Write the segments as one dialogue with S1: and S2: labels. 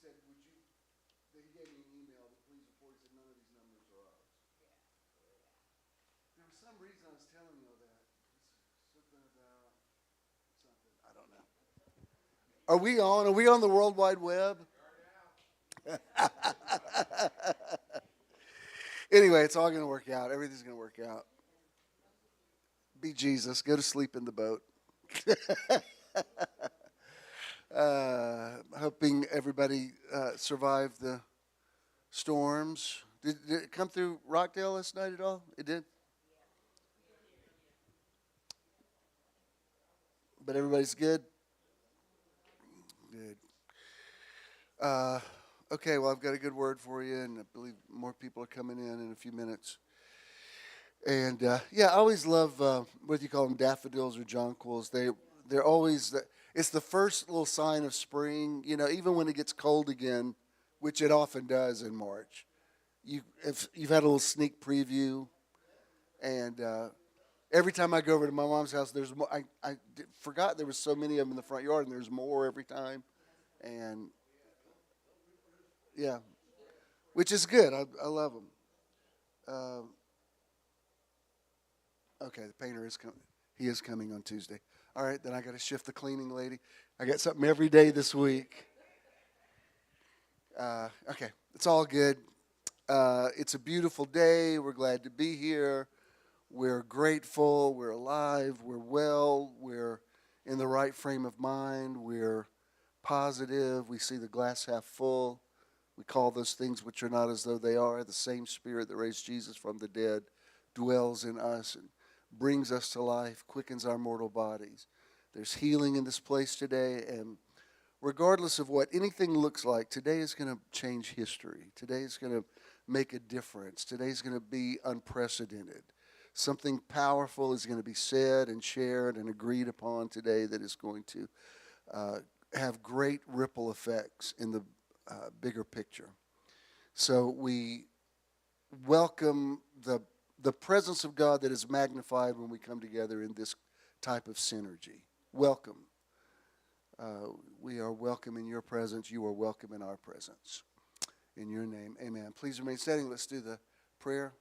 S1: said, he gave me an email, but please report. He said, none of these numbers are ours. There was some reason I was telling you all that. Something about something. I don't know. Are we on? Are we on the World Wide Web? Anyway, it's all going to work out. Everything's going to work out. Be Jesus. Go to sleep in the boat. Hoping everybody survived the storms. Did it come through Rockdale last night at all? It did? But everybody's good? Good. Okay, well, I've got a good word for you, and I believe more people are coming in a few minutes. And, I always love, what you call them, daffodils or jonquils. They're always, it's the first little sign of spring, even when it gets cold again, which it often does in March. If you've had a little sneak preview, and every time I go over to my mom's house, there's more. I forgot there was so many of them in the front yard, and there's more every time. And, yeah, which is good. I love them. Okay, the painter is coming. He is coming on Tuesday. All right, then I got to shift the cleaning lady. I got something every day this week. Okay, it's all good. It's a beautiful day. We're glad to be here. We're grateful. We're alive. We're well. We're in the right frame of mind. We're positive. We see the glass half full. We call those things which are not as though they are. The same Spirit that raised Jesus from the dead dwells in us and brings us to life, quickens our mortal bodies. There's healing in this place today, and regardless of what anything looks like, today is going to change history. Today is going to make a difference. Today is going to be unprecedented. Something powerful is going to be said and shared and agreed upon today that is going to have great ripple effects in the bigger picture. So we welcome the presence of God that is magnified when we come together in this type of synergy. Welcome. We are welcome in your presence. You are welcome in our presence. In your name, amen. Please remain standing. Let's do the prayer.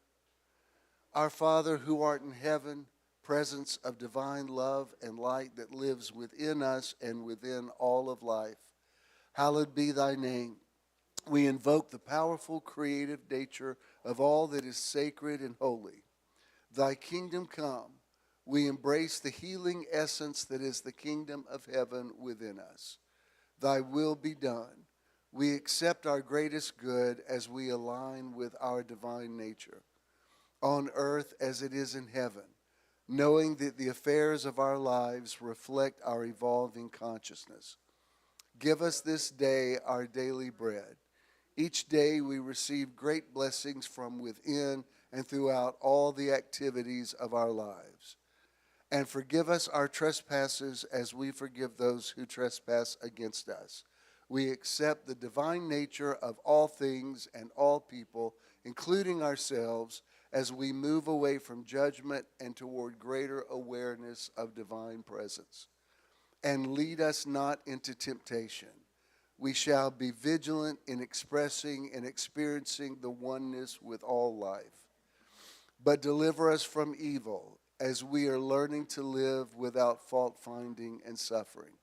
S1: Our Father, who art in heaven, presence of divine love and light that lives within us and within all of life, hallowed be thy name. We invoke the powerful creative nature of all that is sacred and holy. Thy kingdom come. We embrace the healing essence that is the kingdom of heaven within us. Thy will be done. We accept our greatest good as we align with our divine nature, on earth as it is in heaven, knowing that the affairs of our lives reflect our evolving consciousness. Give us this day our daily bread. Each day we receive great blessings from within and throughout all the activities of our lives. And forgive us our trespasses as we forgive those who trespass against us. We accept the divine nature of all things and all people, including ourselves, as we move away from judgment and toward greater awareness of divine presence. And lead us not into temptation. We shall be vigilant in expressing and experiencing the oneness with all life. But deliver us from evil as we are learning to live without fault-finding and suffering.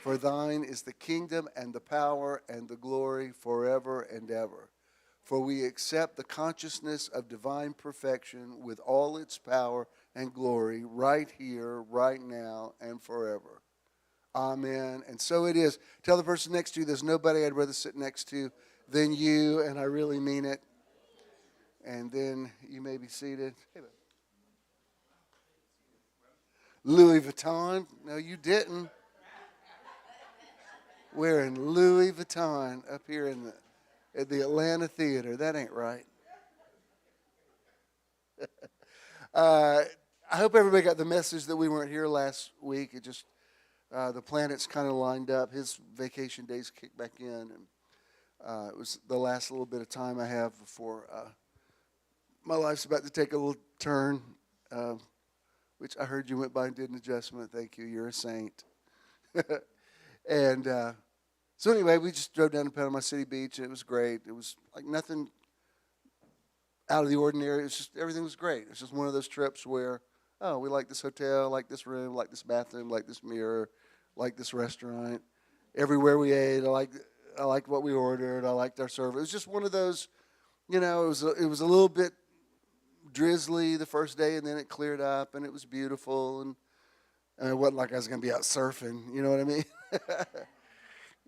S1: For thine is the kingdom and the power and the glory forever and ever. For we accept the consciousness of divine perfection with all its power and glory right here, right now, and forever. Amen. And so it is. Tell the person next to you, there's nobody I'd rather sit next to than you, and I really mean it. And then you may be seated. Louis Vuitton. No, you didn't. Wearing Louis Vuitton up here at the Atlanta Theater. That ain't right. I hope everybody got the message that we weren't here last week. It just, the planets kind of lined up. His vacation days kicked back in. And it was the last little bit of time I have before my life's about to take a little turn, which I heard you went by and did an adjustment. Thank you. You're a saint. And So anyway, we just drove down to Panama City Beach, and it was great. It was like nothing out of the ordinary. It was just, everything was great. It was just one of those trips where, oh, we like this hotel, like this room, like this bathroom, like this mirror, like this restaurant. Everywhere we ate, I liked what we ordered. I liked our service. It was just one of those, it was a little bit drizzly the first day, and then it cleared up, and it was beautiful, and it wasn't like I was going to be out surfing. You know what I mean?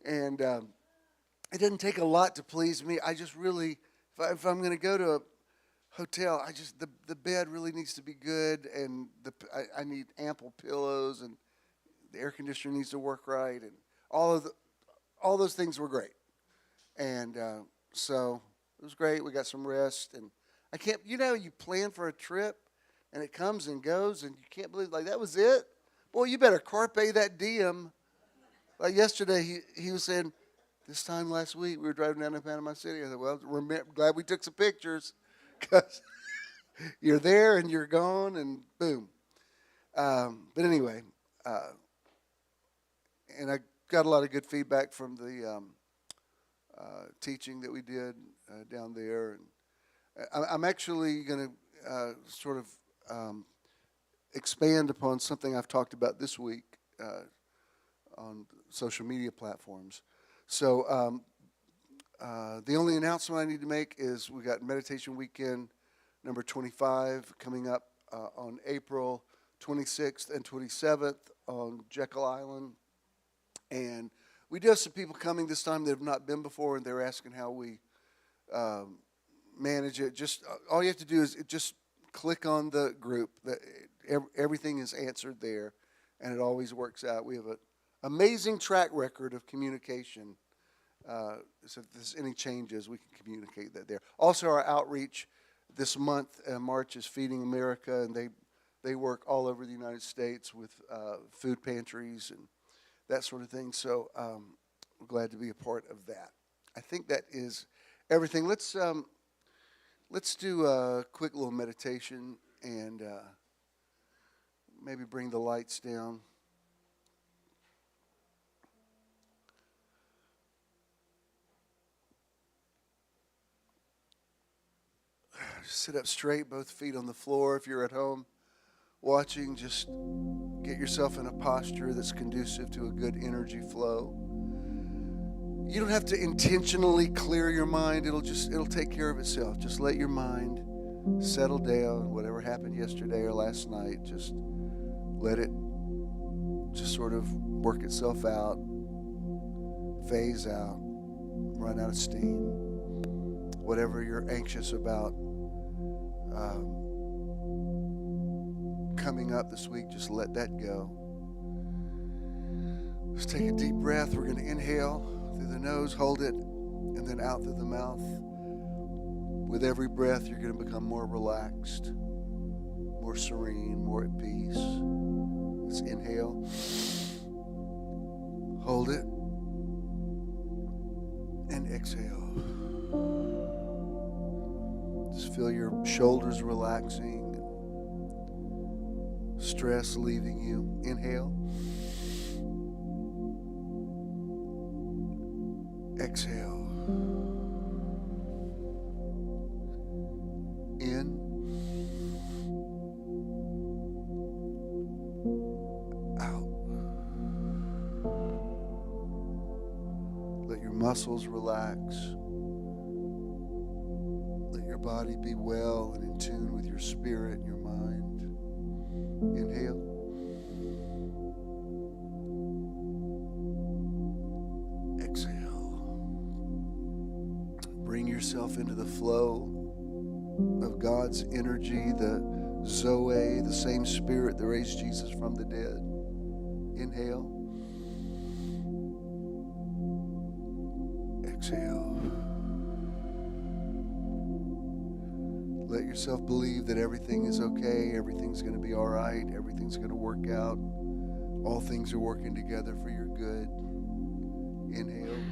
S1: And it didn't take a lot to please me. I just really, if I'm going to go to a hotel, the bed really needs to be good, and I need ample pillows, and the air conditioner needs to work right, and all those things were great. And so it was great. We got some rest, and I can't, you plan for a trip, and it comes and goes, and you can't believe, like, that was it? Boy, you better carpe that diem. Like yesterday, he was saying, this time last week, we were driving down to Panama City. I said, well, glad we took some pictures, because you're there and you're gone, and boom. But anyway, and I got a lot of good feedback from the teaching that we did down there. And I'm actually going to sort of expand upon something I've talked about this week on social media platforms. So the only announcement I need to make is we got Meditation Weekend number 25 coming up on April 26th and 27th on Jekyll Island. And we do have some people coming this time that have not been before, and they're asking how we manage it. Just all you have to do is just click on the group. Everything is answered there, and it always works out. We have an amazing track record of communication. So if there's any changes, we can communicate that there. Also, our outreach this month, March, is Feeding America, and they work all over the United States with food pantries and that sort of thing. So we're glad to be a part of that. I think that is everything. Let's do a quick little meditation and maybe bring the lights down. Sit up straight, both feet on the floor. If you're at home watching, just get yourself in a posture that's conducive to a good energy flow. You don't have to intentionally clear your mind. It'll take care of itself. Just let your mind settle down. Whatever happened yesterday or last night, just let it just sort of work itself out, phase out, run out of steam. Whatever you're anxious about coming up this week, just let that go. Let's take a deep breath. We're going to inhale through the nose, hold it, and then out through the mouth. With every breath, you're going to become more relaxed, more serene, more at peace. Let's inhale. Hold it. And exhale. Just feel your shoulders relaxing. Stress leaving you. Inhale. Exhale. In. Out. Let your muscles relax. Let your body be well and in tune with your spirit and your mind. Inhale. Exhale. Bring yourself into the flow of God's energy, the Zoe, the same spirit that raised Jesus from the dead. Inhale. Exhale. Let yourself believe that everything is okay, everything's going to be all right, everything's going to work out. All things are working together for your good. Inhale.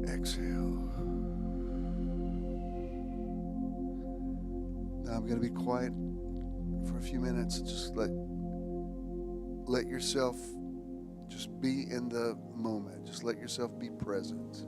S1: Exhale. Now I'm going to be quiet for a few minutes. Just let yourself Just be in the moment. Just let yourself be present.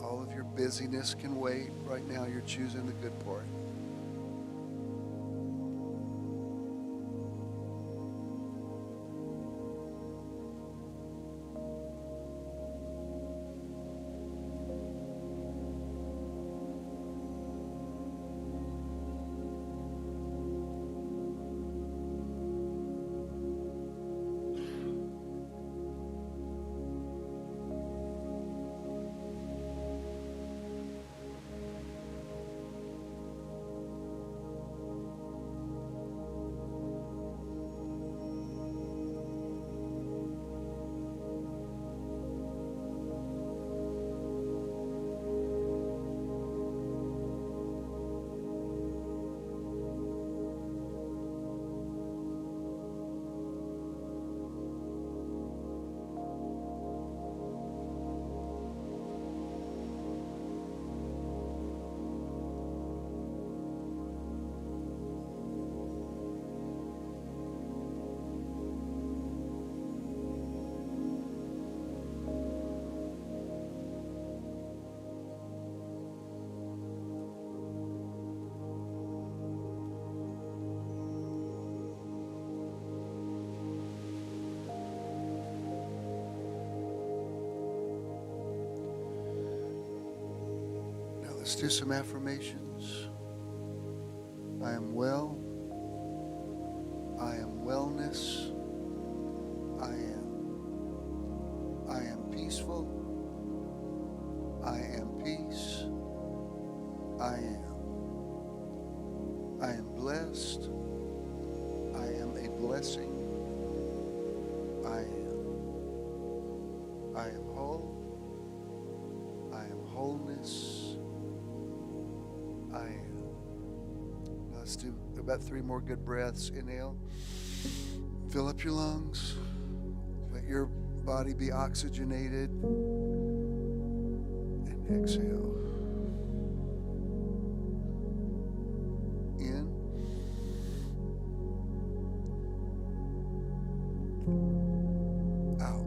S1: All of your busyness can wait. Right now, you're choosing the good part. Let's do some affirmations. I am well. I am wellness. I am peaceful. I am peace. I am blessed. I am a blessing. I am whole. I am wholeness. Let's do about 3 more good breaths. Inhale. Fill up your lungs. Let your body be oxygenated. And exhale. In. Out.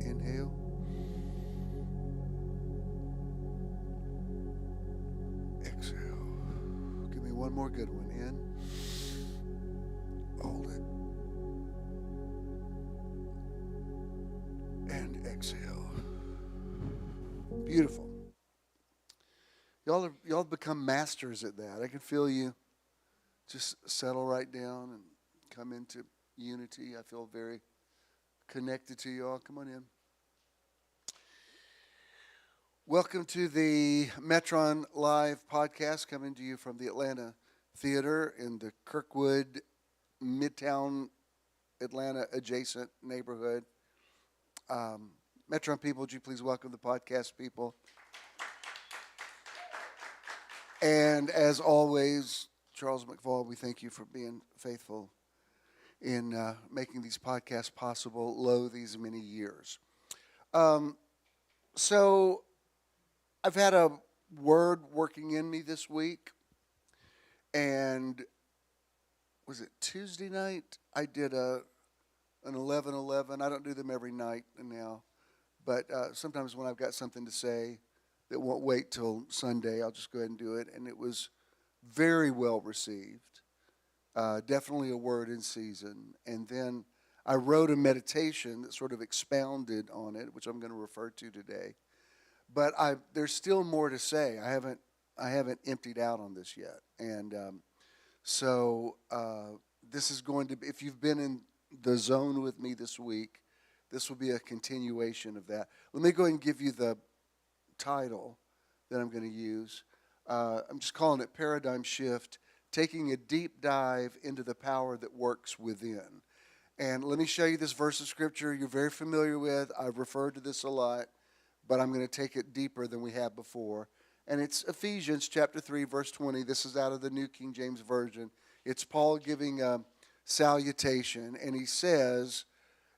S1: Inhale. Exhale. Give me one more good one. In. Hold it. And exhale. Beautiful. Y'all have become masters at that. I can feel you. Just settle right down and come into unity. I feel very connected to you all. Come on in. Welcome to the Metron Live podcast, coming to you from the Atlanta Theater in the Kirkwood, Midtown Atlanta adjacent neighborhood. Metron people, would you please welcome the podcast people? And as always, Charles McFall, we thank you for being faithful in making these podcasts possible these many years. So I've had a word working in me this week, and was it Tuesday night? I did an 11:11. I don't do them every night now, but sometimes when I've got something to say that won't wait till Sunday, I'll just go ahead and do it. And it was very well received, definitely a word in season. And then I wrote a meditation that sort of expounded on it, which I'm going to refer to today. But there's still more to say. I haven't I haven't emptied out on this yet. And so this is going to be, if you've been in the zone with me this week, this will be a continuation of that. Let me go ahead and give you the title that I'm going to use. I'm just calling it Paradigm Shift, taking a deep dive into the power that works within. And let me show you this verse of Scripture you're very familiar with. I've referred to this a lot, but I'm going to take it deeper than we have before. And it's Ephesians chapter 3, verse 20. This is out of the New King James Version. It's Paul giving a salutation, and he says,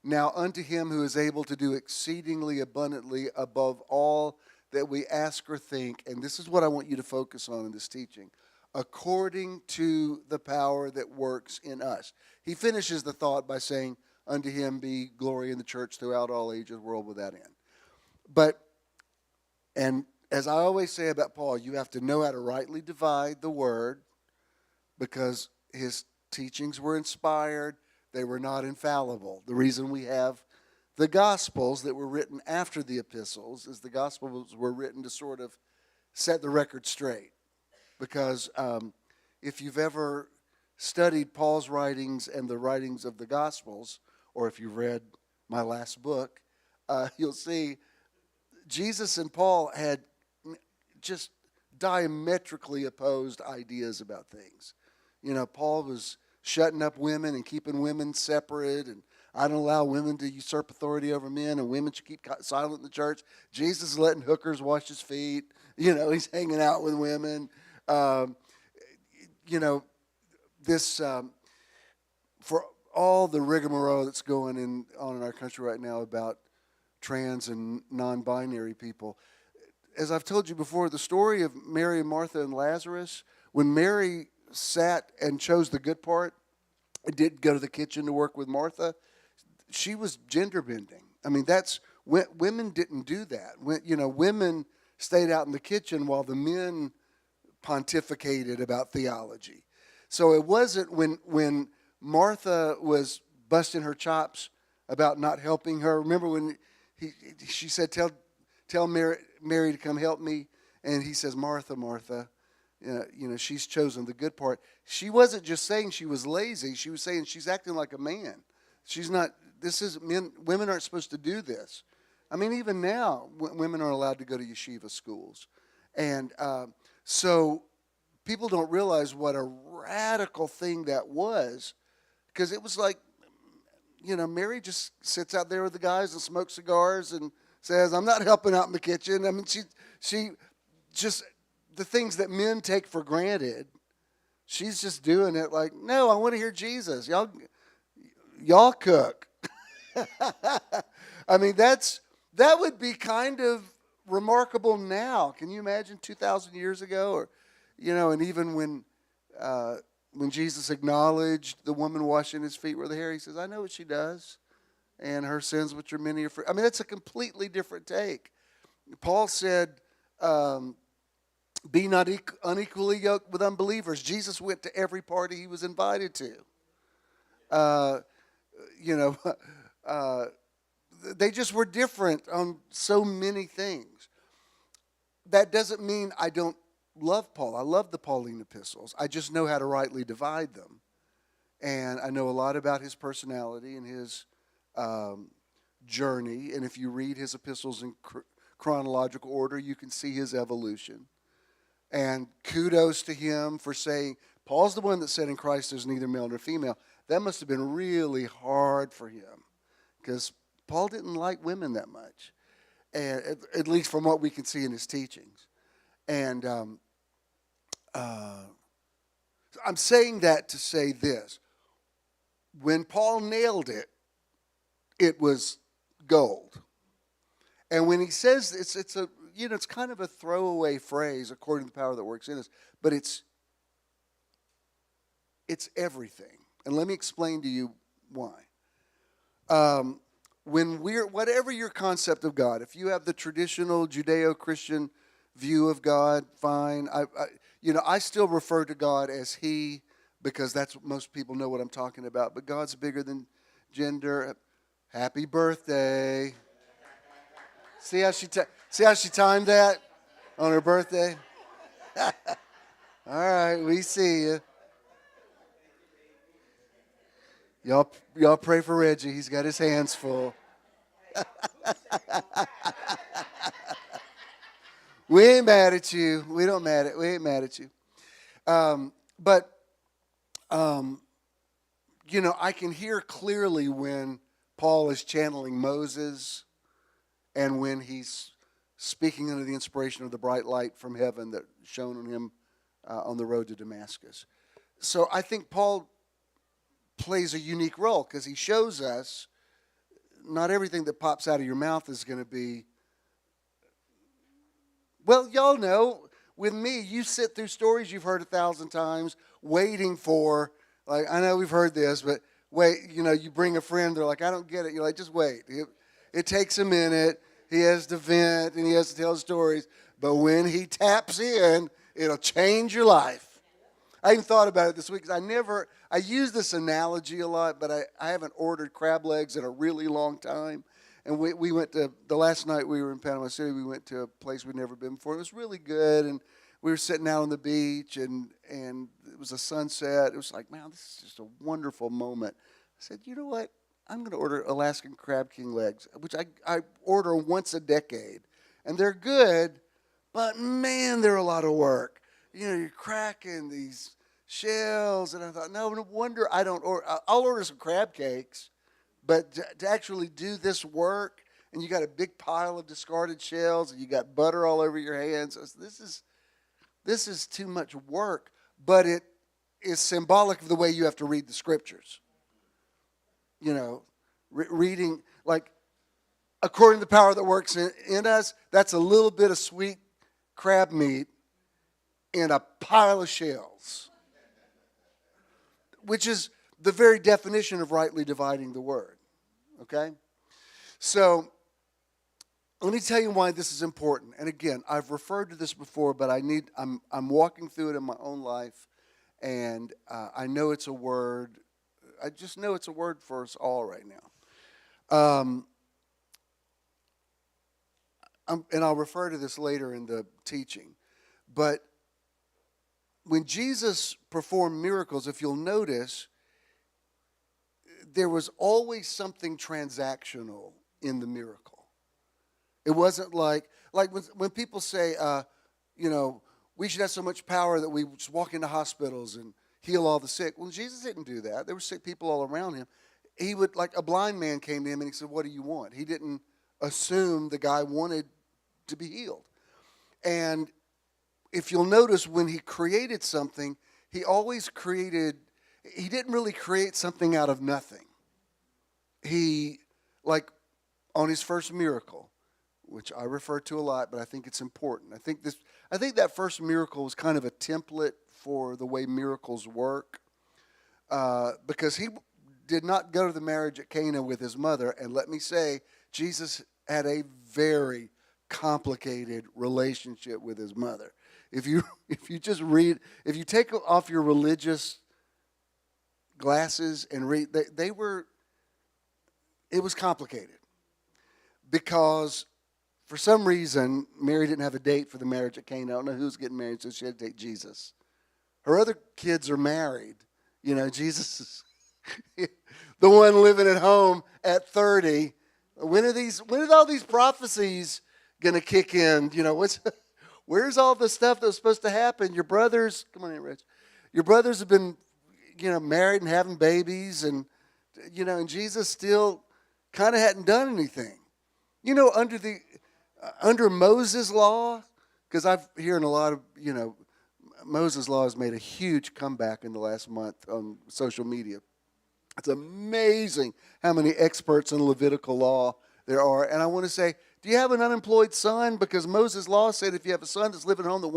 S1: "Now unto him who is able to do exceedingly abundantly above all that we ask or think," and this is what I want you to focus on in this teaching, "according to the power that works in us." He finishes the thought by saying, "Unto him be glory in the church throughout all ages, world without end." But, and as I always say about Paul, you have to know how to rightly divide the word, because his teachings were inspired. They were not infallible. The reason we have the Gospels that were written after the epistles is the Gospels were written to sort of set the record straight. Because if you've ever studied Paul's writings and the writings of the Gospels, or if you've read my last book, you'll see Jesus and Paul had just diametrically opposed ideas about things. You know, Paul was shutting up women and keeping women separate, and I don't allow women to usurp authority over men, and women should keep silent in the church. Jesus is letting hookers wash his feet. You know, he's hanging out with women. You know, this, for all the rigmarole that's going on in our country right now about trans and non-binary people, as I've told you before, the story of Mary and Martha and Lazarus, when Mary sat and chose the good part and didn't go to the kitchen to work with Martha, she was gender bending. I mean, women didn't do that. Women stayed out in the kitchen while the men pontificated about theology. So it wasn't when Martha was busting her chops about not helping her. Remember when she said, tell Mary to come help me, and he says, "Martha, Martha, she's chosen the good part." She wasn't just saying she was lazy. She was saying she's acting like a man. She's not. Women aren't supposed to do this. I mean, even now, women are allowed to go to yeshiva schools, and so people don't realize what a radical thing that was, because it was like, Mary just sits out there with the guys and smokes cigars and says, "I'm not helping out in the kitchen." I mean, she just, the things that men take for granted, she's just doing it like, "No, I want to hear Jesus. Y'all cook." I mean, that would be kind of remarkable now. Can you imagine 2,000 years ago? Or, and even when Jesus acknowledged the woman washing his feet with the hair, he says, "I know what she does, and her sins which are many are free." I mean, that's a completely different take. Paul said, "Be not unequally yoked with unbelievers." Jesus went to every party he was invited to. They just were different on so many things. That doesn't mean I don't love Paul. I love the Pauline epistles. I just know how to rightly divide them. And I know a lot about his personality and his journey. And if you read his epistles in chronological order, you can see his evolution. And kudos to him for saying, Paul's the one that said in Christ there's neither male nor female. That must have been really hard for him, because Paul didn't like women that much, and at least from what we can see in his teachings. And I'm saying that to say this. When Paul nailed it, it was gold. And when he says it's kind of a throwaway phrase, according to the power that works in us, but it's everything. And let me explain to you why. Whatever your concept of God, if you have the traditional Judeo-Christian view of God, fine. I still refer to God as He, because that's what most people know what I'm talking about. But God's bigger than gender. Happy birthday! See how she timed that on her birthday? All right, we see you. Y'all pray for Reggie. He's got his hands full. We ain't mad at you. We ain't mad at you. But I can hear clearly when Paul is channeling Moses and when he's speaking under the inspiration of the bright light from heaven that shone on him on the road to Damascus. So I think Paul plays a unique role because he shows us not everything that pops out of your mouth is going to be, well, y'all know, with me, you sit through stories you've heard 1,000 times waiting for, like, I know we've heard this, but wait, you bring a friend, they're like, I don't get it. You're like, just wait. It takes a minute. He has to vent and he has to tell stories. But when he taps in, it'll change your life. I even thought about it this week because I use this analogy a lot, but I haven't ordered crab legs in a really long time. And we went to, the last night we were in Panama City, we went to a place we'd never been before. It was really good, and we were sitting out on the beach, and it was a sunset. It was like, man, this is just a wonderful moment. I said, you know what? I'm going to order Alaskan Crab King legs, which I order once a decade. And they're good, but man, they're a lot of work. You're cracking these shells, and I thought, no wonder I don't order. I'll order some crab cakes, but to actually do this work, and you got a big pile of discarded shells, and you got butter all over your hands. This is too much work, but it is symbolic of the way you have to read the scriptures. Reading, like, according to the power that works in us, that's a little bit of sweet crab meat in a pile of shells, which is the very definition of rightly dividing the word, okay? So let me tell you why this is important. And again, I've referred to this before, but I'm walking through it in my own life, and I know it's a word. I just know it's a word for us all right now. And I'll refer to this later in the teaching. But when Jesus performed miracles, if you'll notice, there was always something transactional in the miracle. It wasn't like when people say, we should have so much power that we just walk into hospitals and heal all the sick. Well, Jesus didn't do that. There were sick people all around him. He would, like, a blind man came to him and he said, what do you want? He didn't assume the guy wanted to be healed. And if you'll notice, when he created something, he didn't really create something out of nothing. He, like on his first miracle, which I refer to a lot, but I think it's important. I think that first miracle was kind of a template for the way miracles work, because he did not go to the marriage at Cana with his mother. And let me say, Jesus had a very complicated relationship with his mother. If you take off your religious glasses and read, it was complicated, because for some reason Mary didn't have a date for the marriage at Cana. I don't know who's getting married, so she had to date Jesus. Her other kids are married. Jesus is the one living at home at 30. When are all these prophecies going to kick in? Where's all the stuff that was supposed to happen? Your brothers, come on in, Rich. Your brothers have been, married and having babies, and Jesus still kind of hadn't done anything. Under Moses' law, because I've hearing a lot of, Moses' law has made a huge comeback in the last month on social media. It's amazing how many experts in Levitical law there are. And I want to say, do you have an unemployed son? Because Moses' law said if you have a son that's living at home that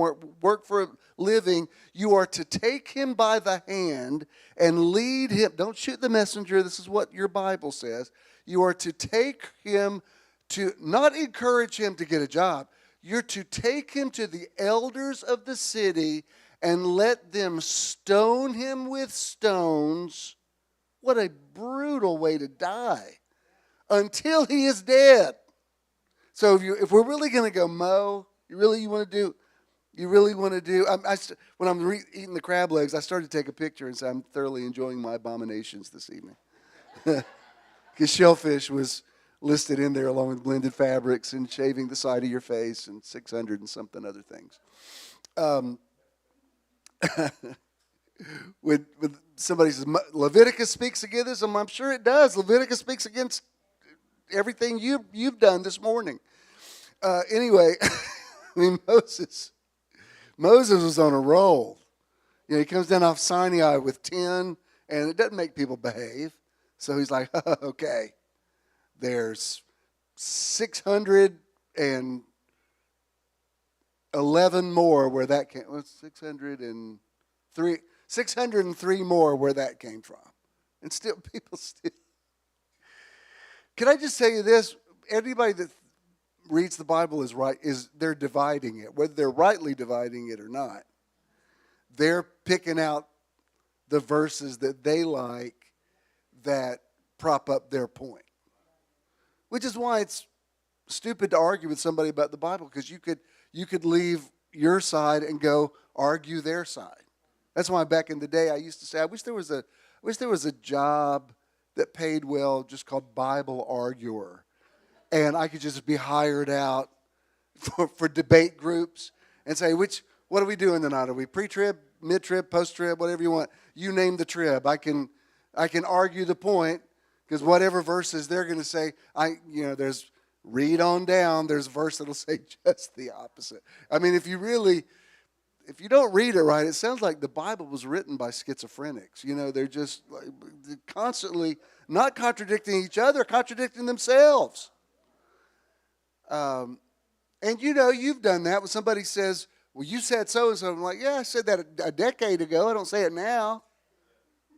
S1: work for a living, you are to take him by the hand and lead him. Don't shoot the messenger. This is what your Bible says. You are to take him to, not encourage him to get a job. You're to take him to the elders of the city and let them stone him with stones. What a brutal way to die. Until he is dead. So if we're really going to go Mo, you want to do, You really want to do? When I'm eating the crab legs, I started to take a picture and say I'm thoroughly enjoying my abominations this evening. Because shellfish was listed in there along with blended fabrics and shaving the side of your face and 600 and something other things. When somebody says Leviticus speaks against this, I'm sure it does. Leviticus speaks against everything you've done this morning. Anyway, I mean Moses was on a roll. You know, he comes down off Sinai with 10, and it doesn't make people behave. So he's like, okay, there's 611 more where that came. Well, 603 more where that came from. And still, people still. Can I just tell you this? Anybody that reads the Bible they're dividing it, whether they're rightly dividing it or not. They're picking out the verses that they like that prop up their point. Which is why it's stupid to argue with somebody about the Bible, because you could leave your side and go argue their side. That's why back in the day I used to say I wish there was a job that paid well just called Bible arguer. And I could just be hired out for debate groups and say, what are we doing tonight? Are we pre-trib, mid-trib, post-trib, whatever you want? You name the trib. I can argue the point, because whatever verses they're going to say, there's read on down, there's a verse that'll say just the opposite. I mean, if you don't read it right, it sounds like the Bible was written by schizophrenics. You know, they're just constantly not contradicting each other, contradicting themselves. And you've done that when somebody says, well, you said so-and-so. I'm like, yeah, I said that a decade ago. I don't say it now.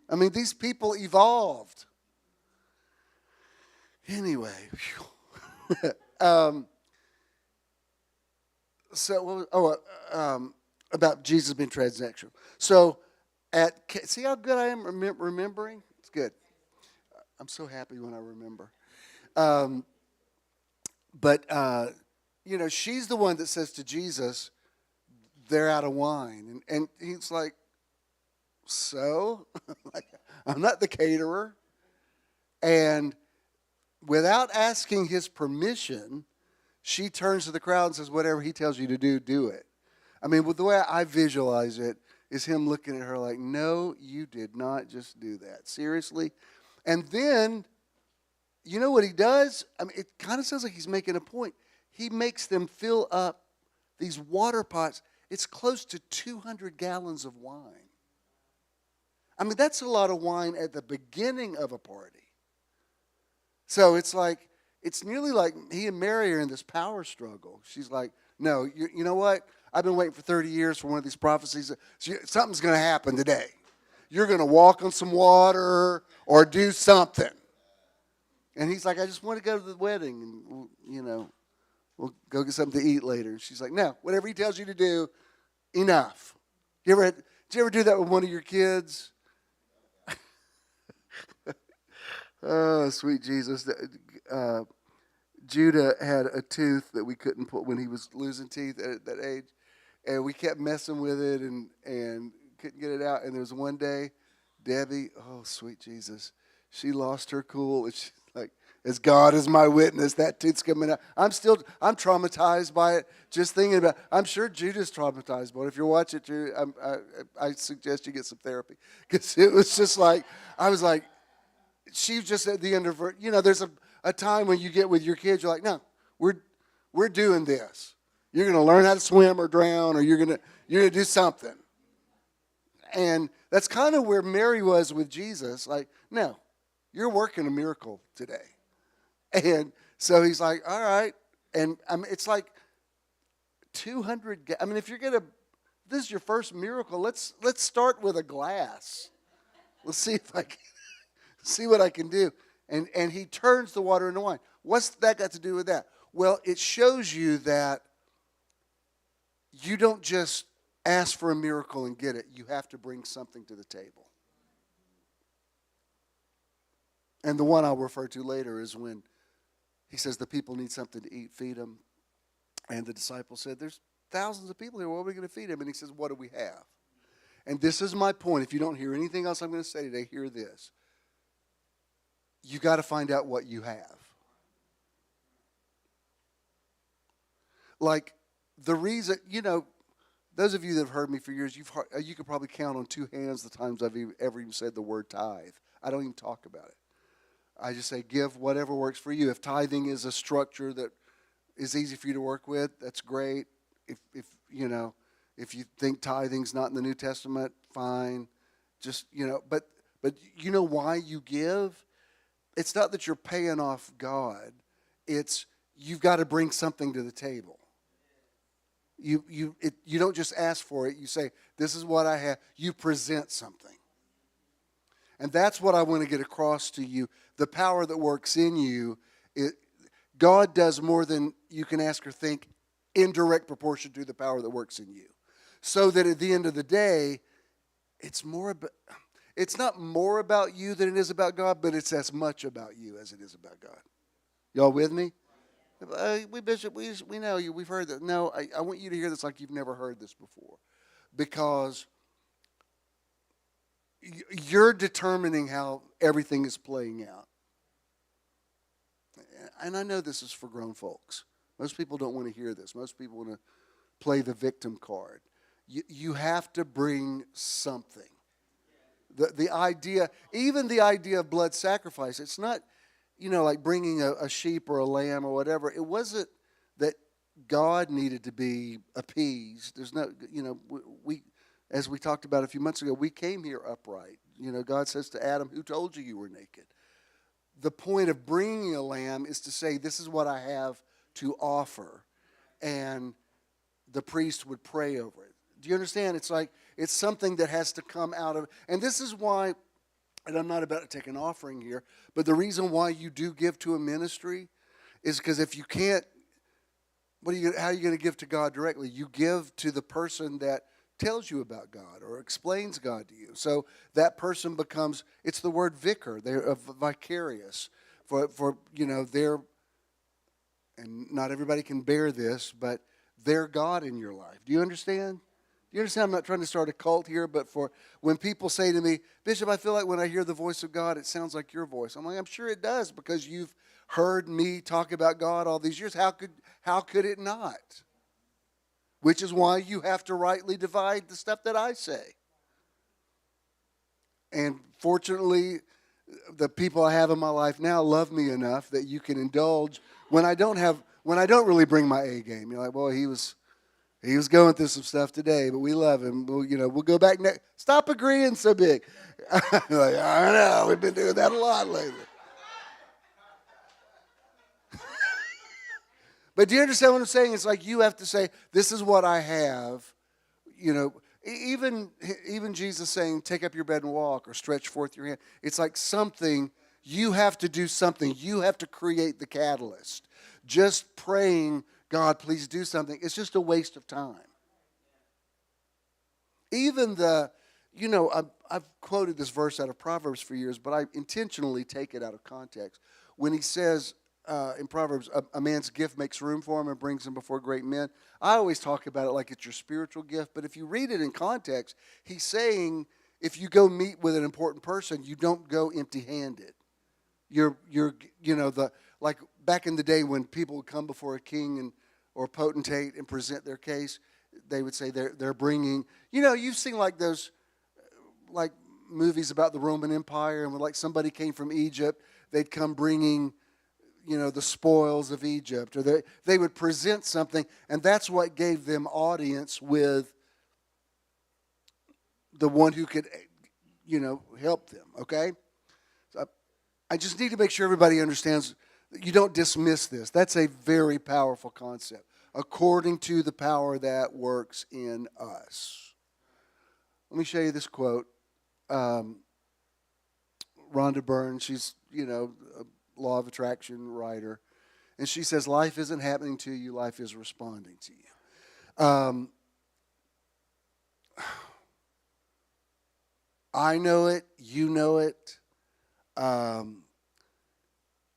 S1: I mean, these people evolved. Anyway. About Jesus being transactional. So, see how good I am remembering? It's good. I'm so happy when I remember. But she's the one that says to Jesus, they're out of wine. And he's like, so? I'm not the caterer. And without asking his permission, she turns to the crowd and says, whatever he tells you to do, do it. I mean, the way I visualize it is him looking at her like, no, you did not just do that. Seriously? And then, you know what he does? I mean, it kind of sounds like he's making a point. He makes them fill up these water pots. It's close to 200 gallons of wine. I mean, that's a lot of wine at the beginning of a party. So it's nearly like he and Mary are in this power struggle. She's like, no, you know what? I've been waiting for 30 years for one of these prophecies. Something's going to happen today. You're going to walk on some water or do something. And he's like, I just want to go to the wedding, and we'll go get something to eat later. She's like, no, whatever he tells you to do, enough. Did you ever do that with one of your kids? Oh, sweet Jesus. Judah had a tooth that we couldn't pull when he was losing teeth at that age. And we kept messing with it and couldn't get it out. And there was one day, Debbie, oh, sweet Jesus, she lost her cool. And she's like, as God is my witness, that tooth's coming out. I'm traumatized by it, just thinking about it. I'm sure Judah's traumatized by it. If you're watching it, Judah, I suggest you get some therapy. Because it was just like, I was like, she was just at the end of her, there's a time when you get with your kids, you're like, no, we're doing this. You're going to learn how to swim or drown, or you're going to do something. And that's kind of where Mary was with Jesus. Like, no, you're working a miracle today. And so he's like, all right. And it's like 200. If this is your first miracle, let's start with a glass. Let's see if I can see what I can do. And he turns the water into wine. What's that got to do with that? Well, it shows you that you don't just ask for a miracle and get it. You have to bring something to the table. And the one I'll refer to later is when he says the people need something to eat, feed them. And the disciples said, thousands of people here. What are we going to feed them? And he says, what do we have? And this is my point. If you don't hear anything else I'm going to say today, hear this. You got to find out what you have. Like the reason, those of you that have heard me for years, you could probably count on two hands the times I've ever even said the word tithe. I don't even talk about it. I just say give whatever works for you. If tithing is a structure that is easy for you to work with, that's great. If you think tithing's not in the New Testament, fine. Just, but you know why you give? It's not that you're paying off God. It's you've got to bring something to the table. You don't just ask for it. You say, this is what I have. You present something. And that's what I want to get across to you. The power that works in you, God does more than you can ask or think in direct proportion to the power that works in you. So that at the end of the day, it's not more about you than it is about God, but it's as much about you as it is about God. Y'all with me? Bishop, we know you. We've heard that. No, I want you to hear this like you've never heard this before. Because you're determining how everything is playing out. And I know this is for grown folks. Most people don't want to hear this. Most people want to play the victim card. You have to bring something. The idea, even the idea of blood sacrifice, it's not, like bringing a sheep or a lamb or whatever. It wasn't that God needed to be appeased. There's no, we, as we talked about a few months ago, we came here upright. God says to Adam, who told you were naked? The point of bringing a lamb is to say, this is what I have to offer. And the priest would pray over it. Do you understand? It's like, it's something that has to come out of, and this is why, and I'm not about to take an offering here, but the reason why you do give to a ministry is because if you can't, how are you going to give to God directly? You give to the person that tells you about God or explains God to you. So that person becomes, it's the word vicar. They're vicarious for they're, and not everybody can bear this, but they're God in your life. Do you understand? Do you understand? I'm not trying to start a cult here, but for when people say to me, Bishop, I feel like when I hear the voice of God, it sounds like your voice. I'm like, I'm sure it does because you've heard me talk about God all these years. How could it not? Which is why you have to rightly divide the stuff that I say. And fortunately, the people I have in my life now love me enough that you can indulge when I don't really bring my A game. You're like, boy, he was going through some stuff today, but we love him. We'll go back next. Stop agreeing so big. Like, I know, we've been doing that a lot lately. But do you understand what I'm saying? It's like you have to say, this is what I have. Even Jesus saying, take up your bed and walk or stretch forth your hand. It's like something, you have to do something. You have to create the catalyst. Just praying, God, please do something. It's just a waste of time. Even I've quoted this verse out of Proverbs for years, but I intentionally take it out of context. When he says in Proverbs, a man's gift makes room for him and brings him before great men. I always talk about it like it's your spiritual gift, but if you read it in context, he's saying if you go meet with an important person, you don't go empty-handed. You're like back in the day when people would come before a king or potentate and present their case, they would say they're bringing, you've seen like those like movies about the Roman Empire, and when like somebody came from Egypt, they'd come bringing the spoils of Egypt, or they would present something, and that's what gave them audience with the one who could help them. Okay, so I just need to make sure everybody understands. You don't dismiss this. That's a very powerful concept. According to the power that works in us. Let me show you this quote. Rhonda Byrne, she's, a law of attraction writer. And she says, life isn't happening to you, life is responding to you. I know it, you know it.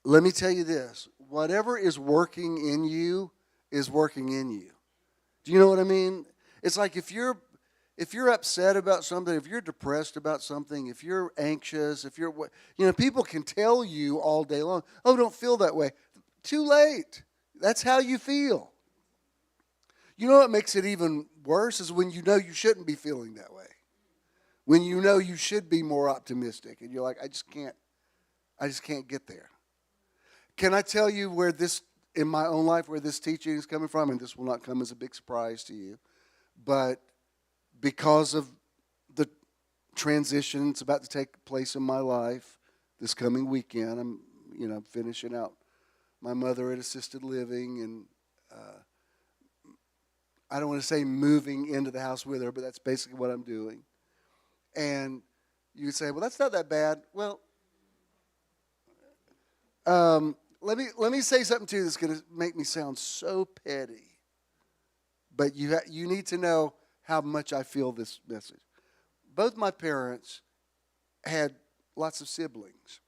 S1: Let me tell you this. Whatever is working in you is working in you. Do you know what I mean? It's like if you're upset about something, if you're depressed about something, if you're anxious, if you're, people can tell you all day long, oh, don't feel that way. Too late. That's how you feel. You know what makes it even worse is when you know you shouldn't be feeling that way. When you know you should be more optimistic and you're like, I just can't get there. Can I tell you where this, in my own life, where this teaching is coming from? And this will not come as a big surprise to you. But because of the transition that's about to take place in my life this coming weekend, I'm finishing out my mother at assisted living, and I don't want to say moving into the house with her, but that's basically what I'm doing. And you would say, well, that's not that bad. Well, let me say something to you that's going to make me sound so petty. But you need to know how much I feel this message. Both my parents had lots of siblings.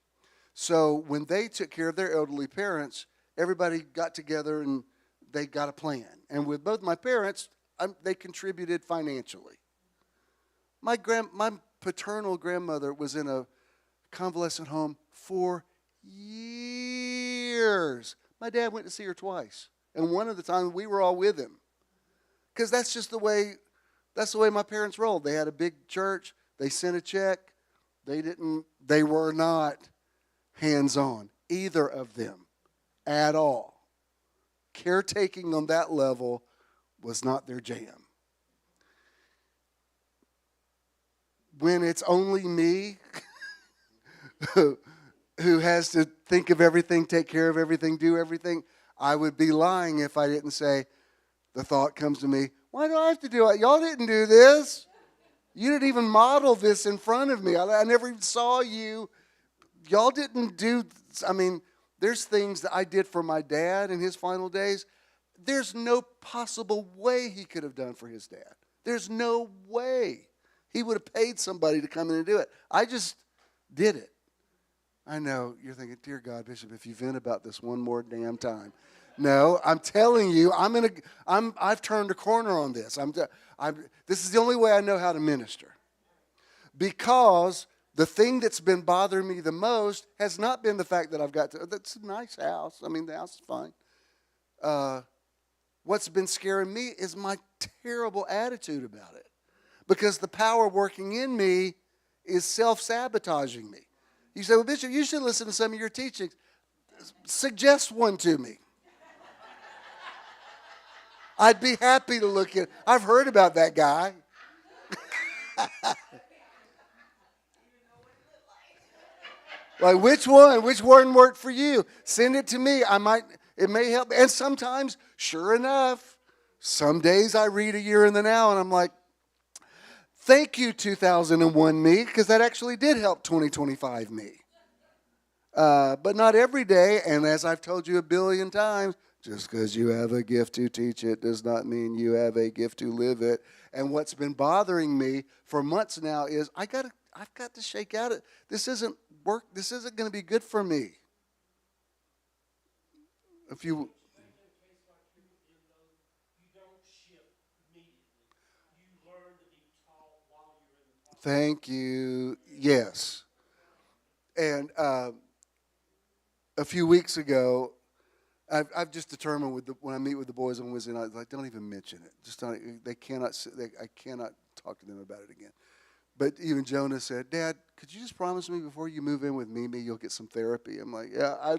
S1: So when they took care of their elderly parents, everybody got together and they got a plan. And with both my parents, they contributed financially. My paternal grandmother was in a convalescent home for years. My dad went to see her twice. And one of the times we were all with him. Because that's just the way my parents rolled. They had a big church. They sent a check. They were not hands-on, either of them, at all. Caretaking on that level was not their jam. When it's only me who has to think of everything, take care of everything, do everything, I would be lying if I didn't say, the thought comes to me, why do I have to do it? Y'all didn't do this. You didn't even model this in front of me. I never even saw you. Y'all didn't do, there's things that I did for my dad in his final days. There's no possible way he could have done for his dad. There's no way. He would have paid somebody to come in and do it. I just did it. I know, you're thinking, dear God, Bishop, if you vent about this one more damn time. No, I'm telling you, I've turned a corner on this. This is the only way I know how to minister. Because the thing that's been bothering me the most has not been the fact that that's a nice house. The house is fine. What's been scaring me is my terrible attitude about it. Because the power working in me is self-sabotaging me. You say, well, Bishop, you should listen to some of your teachings. Suggest one to me. I'd be happy to look at. I've heard about that guy. Like, which one? Which one worked for you? Send it to me. It may help. And sometimes, sure enough, some days I read A Year in the Now and I'm like, thank you, 2001 me, because that actually did help 2025 me. But not every day, and as I've told you a billion times, just because you have a gift to teach it does not mean you have a gift to live it. And what's been bothering me for months now is I've got to shake out it. This isn't going to be good for me. Thank you. Yes. And a few weeks ago, I've just determined when I meet with the boys on Wednesday night, like, don't even mention it. Just don't. I cannot talk to them about it again. But even Jonah said, Dad, could you just promise me before you move in with Mimi, you'll get some therapy? I'm like, yeah,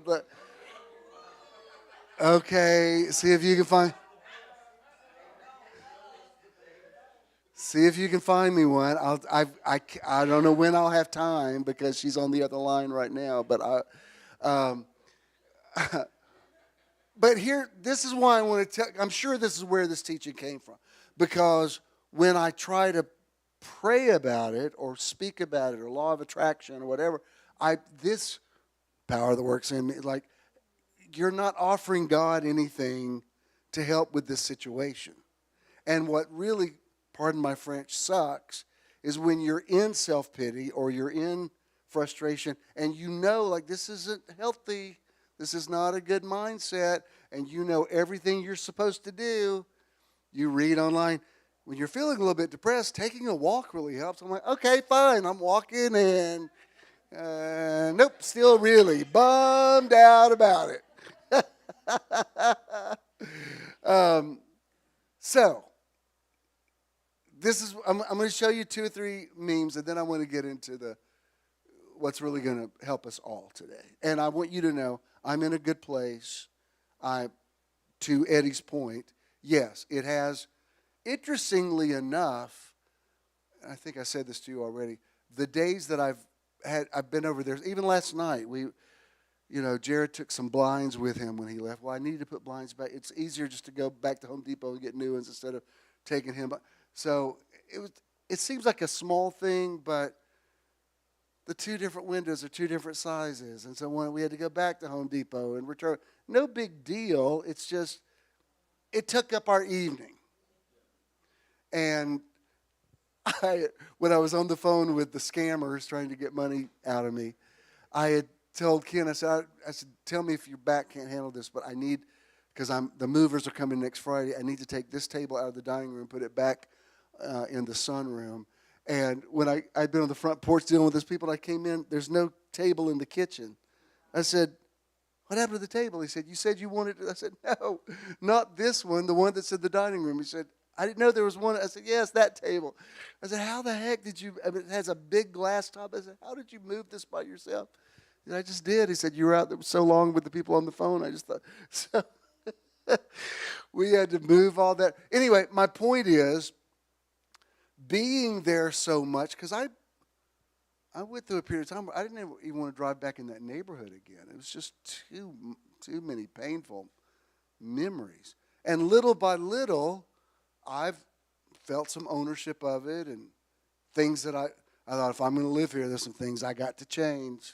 S1: okay, see if you can find me one. I don't know when I'll have time because she's on the other line right now. But but here, this is why I want to tell. I'm sure this is where this teaching came from, because when I try to pray about it or speak about it or law of attraction or whatever, this power that works in me, like, you're not offering God anything to help with this situation. And what really, pardon my French, sucks is when you're in self-pity or you're in frustration and you know, like, this isn't healthy, this is not a good mindset, and you know everything you're supposed to do, You read online. When you're feeling a little bit depressed, taking a walk really helps. I'm like, okay, fine. I'm walking and nope, still really bummed out about it. So, I'm going to show you 2 or 3 memes, and then I want to get into what's really going to help us all today. And I want you to know I'm in a good place. To Eddie's point, yes, it has. Interestingly enough, I think I said this to you already. The days that I've been over there. Even last night, Jared took some blinds with him when he left. Well, I needed to put blinds back. It's easier just to go back to Home Depot and get new ones instead of taking him. So it seems like a small thing, but the 2 different windows are 2 different sizes. And so when we had to go back to Home Depot and return, no big deal. It's just, it took up our evening. And when I was on the phone with the scammers trying to get money out of me, I had told Ken, I said, tell me if your back can't handle this, but I need, because the movers are coming next Friday, I need to take this table out of the dining room, put it back in the sunroom. And when I'd been on the front porch dealing with these people, I came in, there's no table in the kitchen. I said, what happened to the table? He said, you said you wanted it. I said, no, not this one, the one that's in the dining room. He said, I didn't know there was one. I said, yes, that table. I said, how the heck did you, it has a big glass top. I said, how did you move this by yourself? He said, I just did. He said, you were out there so long with the people on the phone. I just thought, so we had to move all that. Anyway, my point is, being there so much, because I went through a period of time where I didn't even want to drive back in that neighborhood again. It was just too many painful memories. And little by little, I've felt some ownership of it and things that I thought, if I'm going to live here, there's some things I got to change.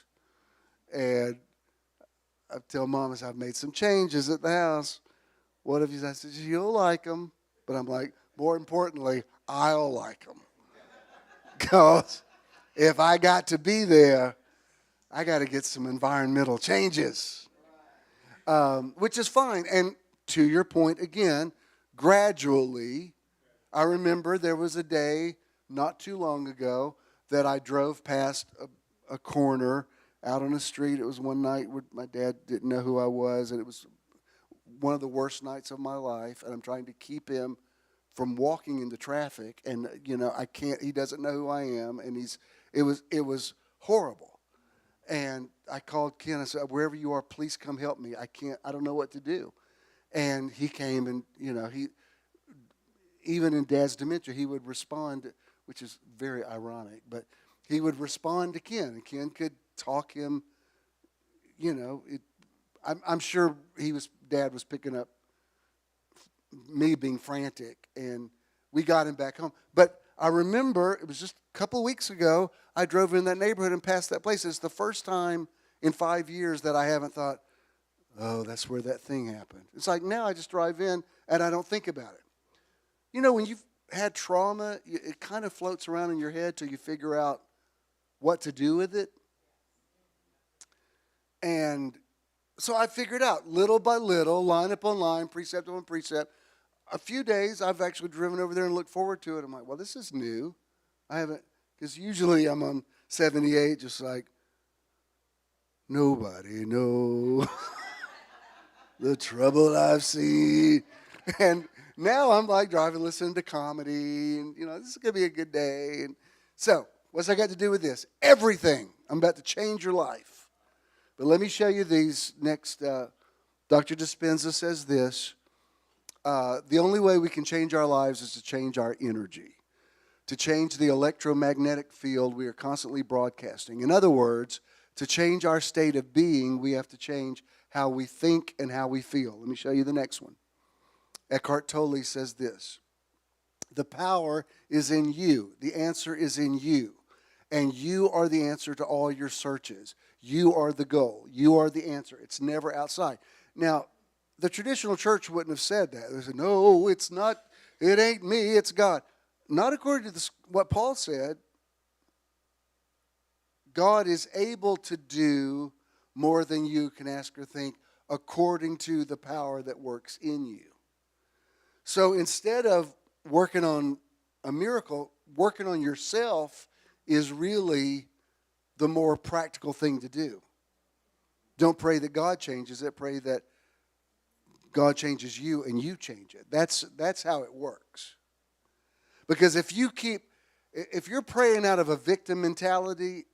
S1: And I tell Mom, I said, I've made some changes at the house. What have you? I said, you'll like them. But I'm like, more importantly, I'll like them. Because if I got to be there, I got to get some environmental changes, which is fine. And to your point again, gradually, I remember there was a day not too long ago that I drove past a corner out on a street. It was one night where my dad didn't know who I was, and it was one of the worst nights of my life, and I'm trying to keep him from walking into traffic, and I can't. He doesn't know who I am, and it was horrible. And I called Ken. I said, wherever you are, please come help me. I don't know what to do. And he came, and he, even in Dad's dementia, he would respond, which is very ironic, but he would respond to Ken, and Ken could talk him. I'm sure Dad was picking up me being frantic, and we got him back home. But I remember it was just a couple of weeks ago, I drove in that neighborhood and passed that place. It's the first time in 5 years that I haven't thought, oh, that's where that thing happened. It's like now I just drive in and I don't think about it. When you've had trauma, it kind of floats around in your head till you figure out what to do with it. And so I figured out little by little, line upon line, precept upon precept. A few days I've actually driven over there and looked forward to it. I'm like, well, this is new. I haven't, because usually I'm on 78 just like, nobody knows the trouble I've seen. And now I'm like driving, listening to comedy, and this is going to be a good day. And so what's I got to do with this? Everything. I'm about to change your life. But let me show you these next. Dr. Dispenza says this. The only way we can change our lives is to change our energy. To change the electromagnetic field we are constantly broadcasting. In other words, to change our state of being, we have to change how we think and how we feel. Let me show you the next one. Eckhart Tolle says this. The power is in you. The answer is in you. And you are the answer to all your searches. You are the goal. You are the answer. It's never outside. Now, the traditional church wouldn't have said that. They said, no, it's not, it ain't me, it's God. Not according to what Paul said. God is able to do more than you can ask or think according to the power that works in you. So instead of working on a miracle, working on yourself is really the more practical thing to do. Don't pray that God changes it. Pray that God changes you and you change it. That's how it works. Because if you're praying out of a victim mentality,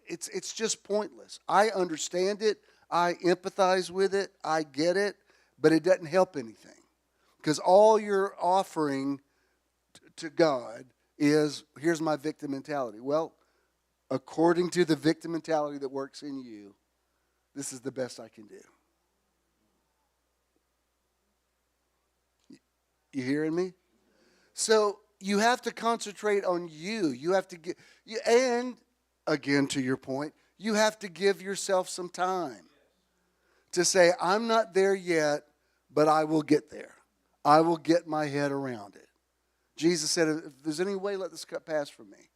S1: it's just pointless. I understand it. I empathize with it. I get it. But it doesn't help anything. Because all you're offering to God is, here's my victim mentality. Well, according to the victim mentality that works in you, this is the best I can do. You hearing me? So you have to concentrate on you. You have to get, and again, to your point, you have to give yourself some time to say, I'm not there yet, but I will get there. I will get my head around it. Jesus said, if there's any way, let this cup pass from me.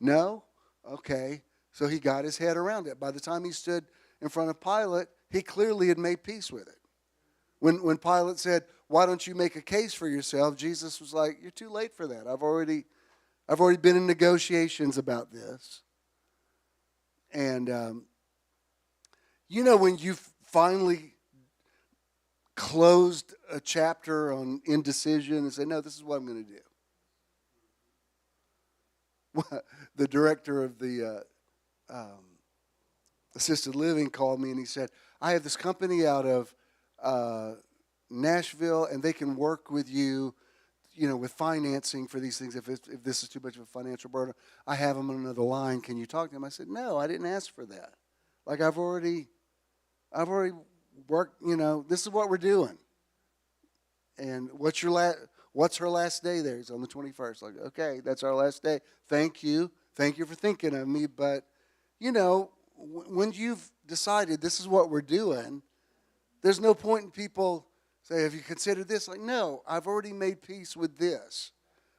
S1: No? Okay. So he got his head around it. By the time he stood in front of Pilate, he clearly had made peace with it. When Pilate said, why don't you make a case for yourself? Jesus was like, you're too late for that. I've already been in negotiations about this. And, when you finally closed a chapter on indecision and said, no, this is what I'm going to do. The director of the assisted living called me and he said, I have this company out of Nashville, and they can work with you, with financing for these things. If this is too much of a financial burden, I have them on another line. Can you talk to them? I said, no, I didn't ask for that. Like I've already worked. This is what we're doing. And what's her last day there? It's on the 21st. Like, okay, that's our last day. Thank you for thinking of me. But when you've decided this is what we're doing, there's no point in people say, have you considered this? Like, no, I've already made peace with this.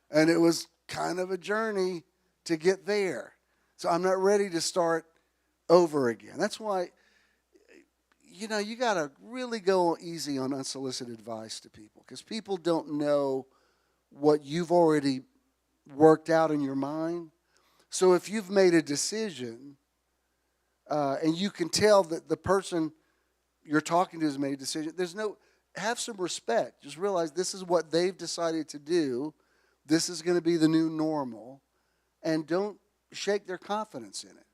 S1: And it was kind of a journey to get there. So I'm not ready to start over again. That's why, you got to really go easy on unsolicited advice to people. Because people don't know what you've already worked out in your mind. So if you've made a decision, and you can tell that the person you're talking to has made a decision, have some respect. Just realize this is what they've decided to do. This is going to be the new normal. And don't shake their confidence in it.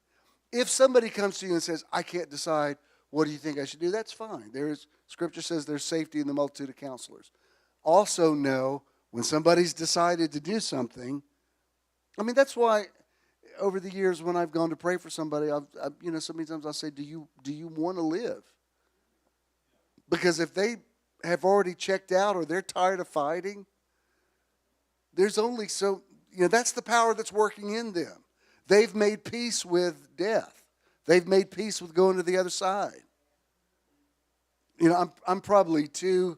S1: If somebody comes to you and says, I can't decide, what do you think I should do? That's fine. Scripture says there's safety in the multitude of counselors. Also know when somebody's decided to do something, that's why over the years when I've gone to pray for somebody, so many times I'll say, do you want to live? Because if they have already checked out or they're tired of fighting, there's only that's the power that's working in them. They've made peace with death. They've made peace with going to the other side. I'm probably too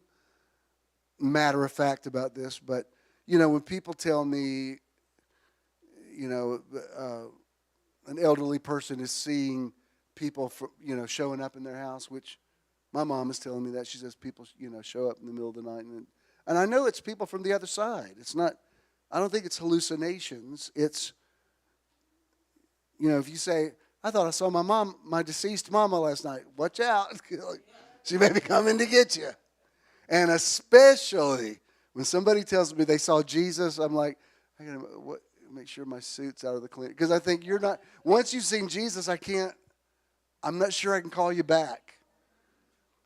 S1: matter of fact about this, but when people tell me, an elderly person is seeing people showing up in their house, which my mom is telling me that. She says people show up in the middle of the night, and I know it's people from the other side. It's not. I don't think it's hallucinations. It's if you say, I thought I saw my deceased mama last night. Watch out. She may be coming to get you. And especially when somebody tells me they saw Jesus, I'm like, I got to make sure my suit's out of the cleaner. Because I think once you've seen Jesus, I'm not sure I can call you back.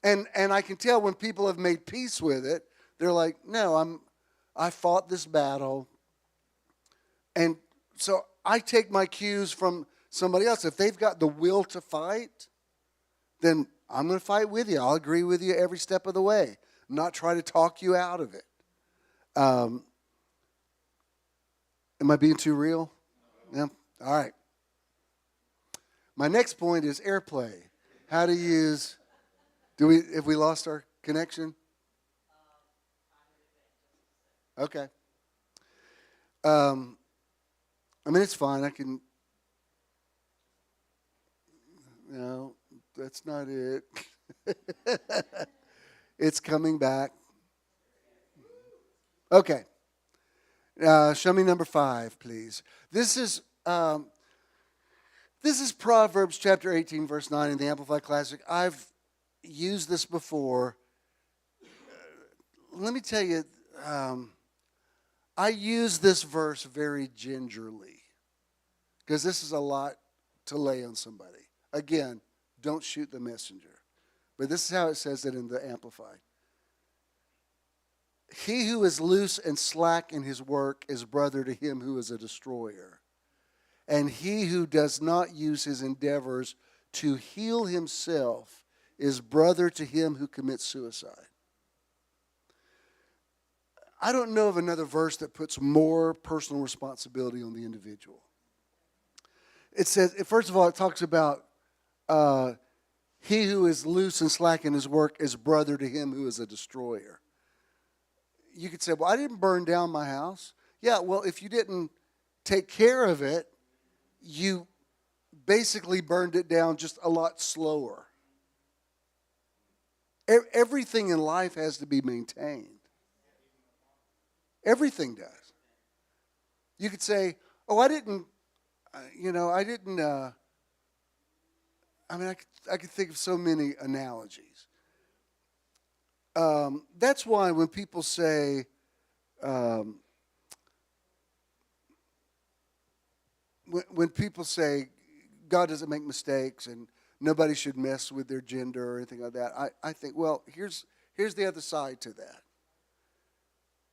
S1: And I can tell when people have made peace with it, they're like, no, I fought this battle. And so I take my cues from somebody else. If they've got the will to fight, then I'm going to fight with you. I'll agree with you every step of the way. Not try to talk you out of it. Am I being too real? Yeah? All right. My next point is airplay. How to use... Have we lost our connection? Okay. It's fine. I can... No, that's not it. It's coming back. Okay. Show me number 5, please. This is Proverbs chapter 18, verse 9 in the Amplified Classic. I've used this before. Let me tell you, I use this verse very gingerly because this is a lot to lay on somebody. Again, don't shoot the messenger. But this is how it says it in the Amplified. He who is loose and slack in his work is brother to him who is a destroyer. And he who does not use his endeavors to heal himself is brother to him who commits suicide. I don't know of another verse that puts more personal responsibility on the individual. It says, first of all, it talks about he who is loose and slack in his work is brother to him who is a destroyer. You could say, well, I didn't burn down my house. Yeah, well, if you didn't take care of it, you basically burned it down just a lot slower. Everything in life has to be maintained. Everything does. You could say, oh, I could think of so many analogies. That's why when people say, when people say God doesn't make mistakes and nobody should mess with their gender or anything like that, I think, well, here's the other side to that.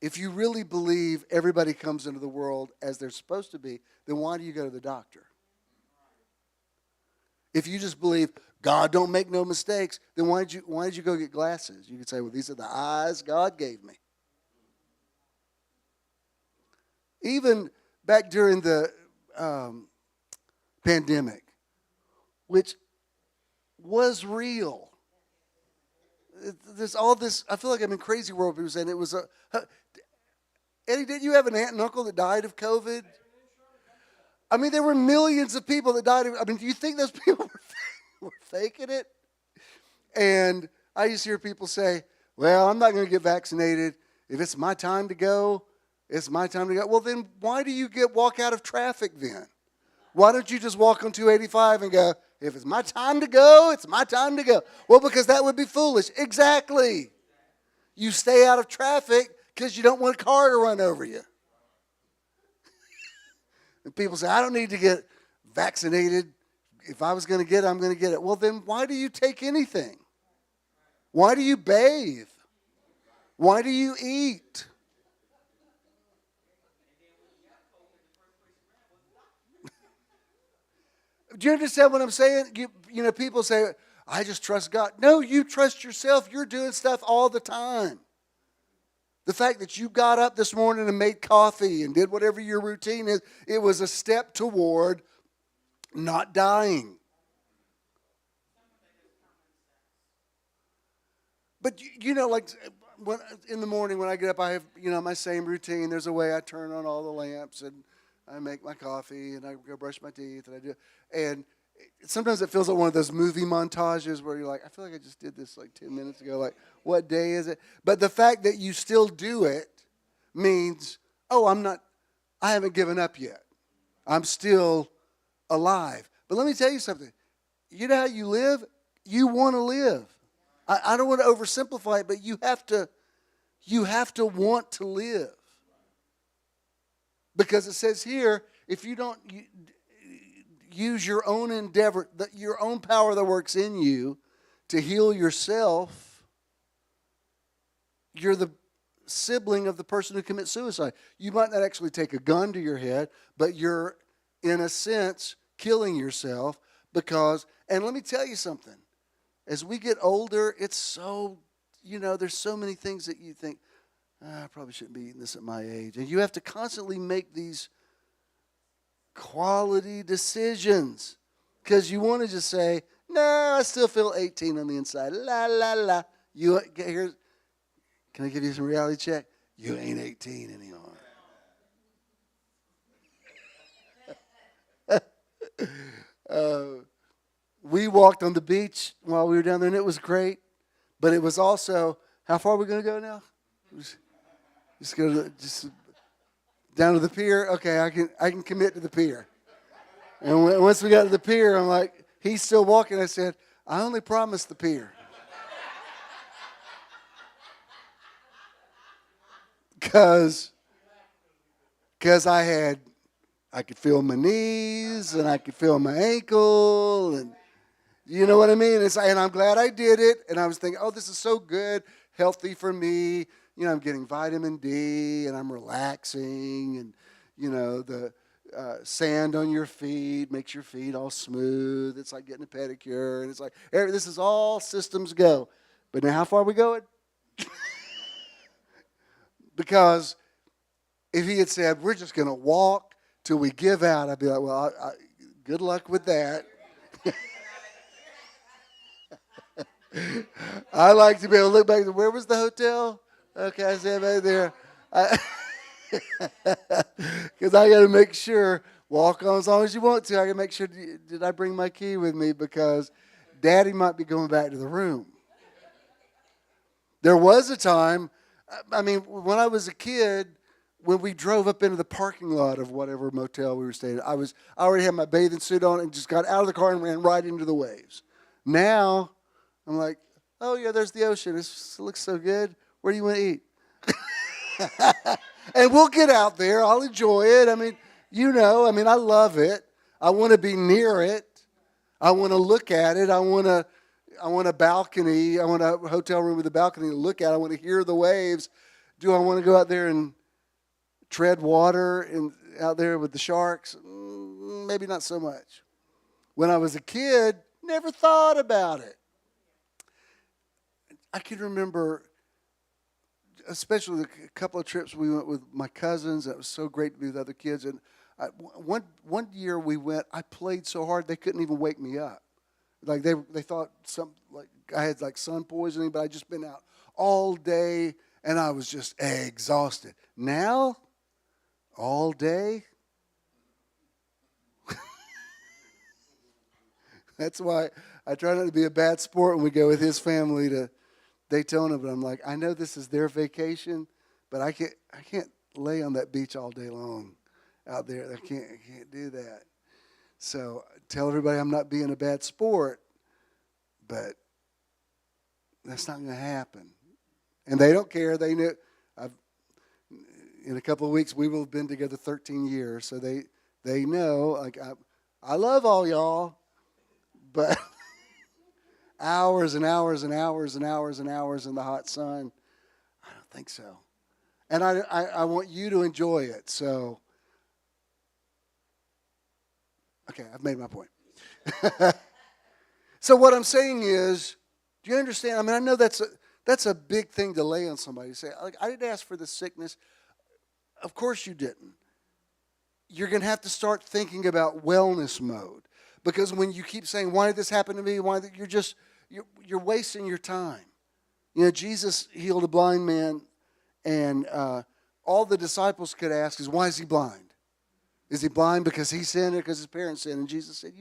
S1: If you really believe everybody comes into the world as they're supposed to be, then why do you go to the doctor? If you just believe God don't make no mistakes, then why did you go get glasses? You could say, well, these are the eyes God gave me. Even back during the pandemic, which was real. There's all this, I feel like I'm in crazy world. People saying it was Eddie, didn't you have an aunt and uncle that died of COVID? I mean, there were millions of people that died of, do you think those people were faking it? And I used to hear people say, well, I'm not going to get vaccinated. If it's my time to go, it's my time to go. Well, then why do you walk out of traffic then? Why don't you just walk on 285 and go, if it's my time to go, it's my time to go. Well, because that would be foolish. Exactly. You stay out of traffic because you don't want a car to run over you. And people say, I don't need to get vaccinated. If I was going to get it, I'm going to get it. Well, then why do you take anything? Why do you bathe? Why do you eat? Do you understand what I'm saying? You know, people say, I just trust God. No, you trust yourself. You're doing stuff all the time. The fact that you got up this morning and made coffee and did whatever your routine is, it was a step toward not dying. But, like in the morning when I get up, I have, my same routine. There's a way I turn on all the lamps and I make my coffee and I go brush my teeth and I do. And sometimes it feels like one of those movie montages where you're like, I feel like I just did this like 10 minutes ago. Like, what day is it? But the fact that you still do it means, I haven't given up yet. I'm still alive. But let me tell you something. You know how you live? You want to live. I don't want to oversimplify it, but you have to want to live. Because it says here, if you don't use your own endeavor, your own power that works in you to heal yourself, you're the sibling of the person who commits suicide. You might not actually take a gun to your head, but you're, in a sense, killing yourself because, and let me tell you something, as we get older, it's so, there's so many things that you think, I probably shouldn't be eating this at my age. And you have to constantly make these quality decisions because you want to just say, no, I still feel 18 on the inside. La, la, la. Can I give you some reality check? You ain't 18 anymore. We walked on the beach while we were down there, and it was great. But it was also, how far are we going to go now? Just go to just down to the pier. Okay, I can commit to the pier. And once we got to the pier, I'm like, he's still walking. I said, I only promised the pier. Because I could feel my knees and I could feel my ankle, and you know what I mean? And I'm glad I did it. And I was thinking, oh, this is so good, healthy for me. You know, I'm getting vitamin D and I'm relaxing, and you know, the sand on your feet makes your feet all smooth. It's like getting a pedicure, and it's like, this is all systems go. But now how far are we going? Because if he had said, we're just going to walk till we give out, I'd be like, well, good luck with that. I like to be able to look back. Where was the hotel? Okay, I said right there. Because I got to make sure, walk on as long as you want to. I got to make sure, did I bring my key with me? Because Daddy might be going back to the room. There was a time, I mean, when I was a kid, when we drove up into the parking lot of whatever motel we were staying at, I already had my bathing suit on and just got out of the car and ran right into the waves. Now, I'm like, oh, yeah, there's the ocean. It looks so good. Where do you want to eat? And we'll get out there. I'll enjoy it. I mean, I love it. I want to be near it. I want to look at it. I want a balcony. I want a hotel room with a balcony to look at. I want to hear the waves. Do I want to go out there and tread water and out there with the sharks? Maybe not so much. When I was a kid, never thought about it. I can remember, especially a couple of trips we went with my cousins. It was so great to be with other kids. And one year we went, I played so hard they couldn't even wake me up. Like they thought I had like sun poisoning, but I'd just been out all day and I was just exhausted. Now, all day. That's why I try not to be a bad sport when we go with his family to Daytona, but I'm like, I know this is their vacation, but I can't lay on that beach all day long out there. I can't do that. So tell everybody I'm not being a bad sport, but that's not going to happen. And they don't care. They knew. In a couple of weeks, we will have been together 13 years, so they know. Like I love all y'all, but hours and hours and hours and hours and hours in the hot sun, I don't think so. And I want you to enjoy it. So, okay, I've made my point. So what I'm saying is, do you understand? I mean, I know that's a big thing to lay on somebody. Say, like, I didn't ask for this sickness. Of course you didn't. You're going to have to start thinking about wellness mode. Because when you keep saying, why did this happen to me? You're wasting your time. You know, Jesus healed a blind man, and all the disciples could ask is, why is he blind? Is he blind because he sinned or because his parents sinned? And Jesus said,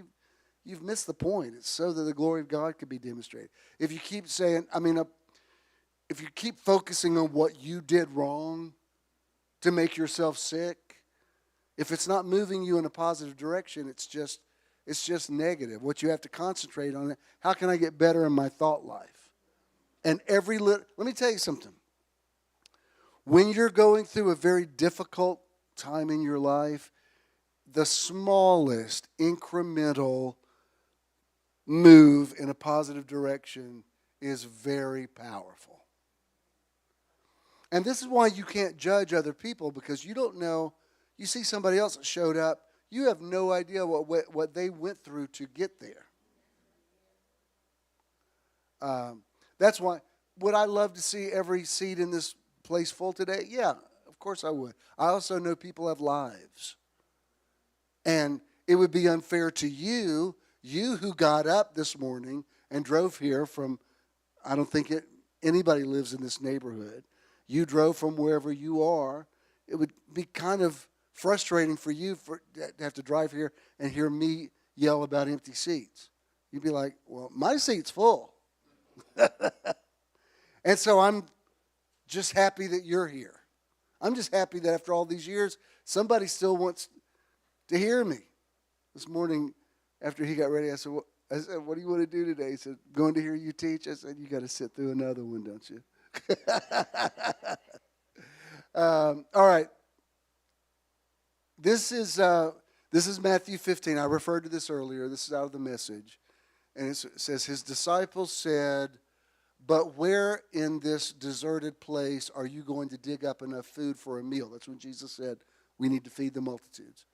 S1: you've missed the point. It's so that the glory of God could be demonstrated. If you keep saying, if you keep focusing on what you did wrong to make yourself sick, if it's not moving you in a positive direction, it's just negative. What you have to concentrate on is, how can I get better in my thought life? And let me tell you something. When you're going through a very difficult time in your life, the smallest incremental move in a positive direction is very powerful. And this is why you can't judge other people, because you don't know. You see somebody else that showed up, you have no idea what they went through to get there. That's why, would I love to see every seat in this place full today? Yeah, of course I would. I also know people have lives. And it would be unfair to you who got up this morning and drove here from, I don't think anybody lives in this neighborhood. You drove from wherever you are. It would be kind of frustrating for you to have to drive here and hear me yell about empty seats. You'd be like, well, my seat's full. And so I'm just happy that you're here. I'm just happy that after all these years, somebody still wants to hear me. This morning, after he got ready, I said, what do you want to do today? He said, going to hear you teach. I said, you got to sit through another one, don't you? All right. This is Matthew 15. I referred to this earlier. This is out of the Message. And it says, his disciples said, but where in this deserted place are you going to dig up enough food for a meal? That's when Jesus said, we need to feed the multitudes.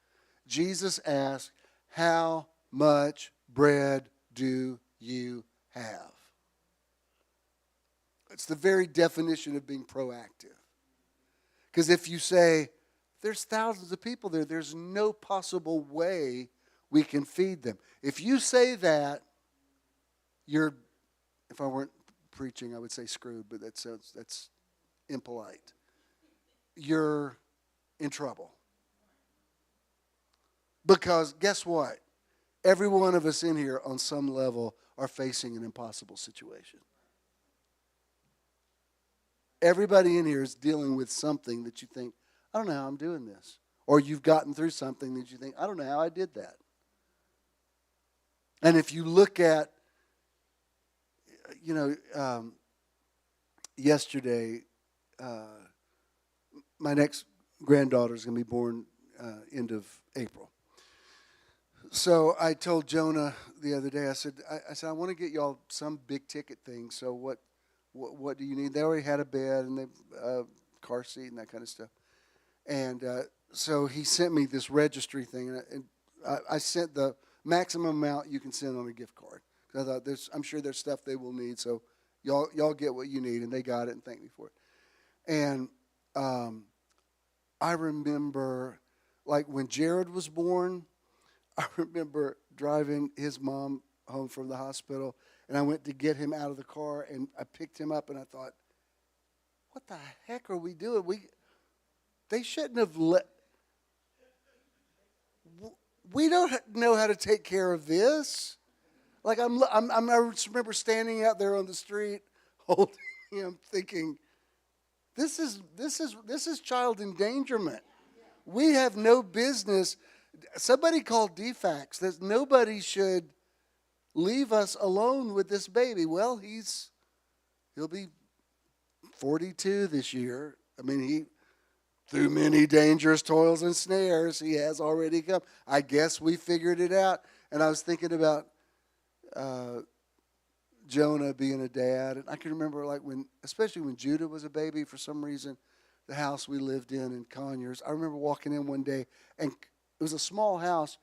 S1: Jesus asked, how much bread do you have? It's the very definition of being proactive. Because if you say, there's thousands of people there, there's no possible way we can feed them. If you say that, you're, if I weren't preaching, I would say screwed, but that's impolite. You're in trouble. Because guess what? Every one of us in here on some level are facing an impossible situation. Everybody in here is dealing with something that you think, I don't know how I'm doing this. Or you've gotten through something that you think, I don't know how I did that. And if you look at, yesterday, my next granddaughter is going to be born end of April. So I told Jonah the other day, I said, I want to get y'all some big ticket thing. So what do you need? They already had a bed and they car seat and that kind of stuff. And so he sent me this registry thing, and I sent the maximum amount you can send on a gift card. I thought I'm sure there's stuff they will need, so y'all get what you need, and they got it and thanked me for it. And I remember, like when Jared was born, I remember driving his mom home from the hospital, and I went to get him out of the car, and I picked him up, and I thought, what the heck are we doing? They shouldn't have we don't know how to take care of this. Like I remember standing out there on the street holding him, thinking, this is child endangerment. We have no business. Somebody called DFACS that nobody should leave us alone with this baby. Well, he'll be 42 this year. I mean, through many dangerous toils and snares, he has already come. I guess we figured it out. And I was thinking about Jonah being a dad. And I can remember, especially when Judah was a baby, for some reason, the house we lived in Conyers, I remember walking in one day, and it was a small house,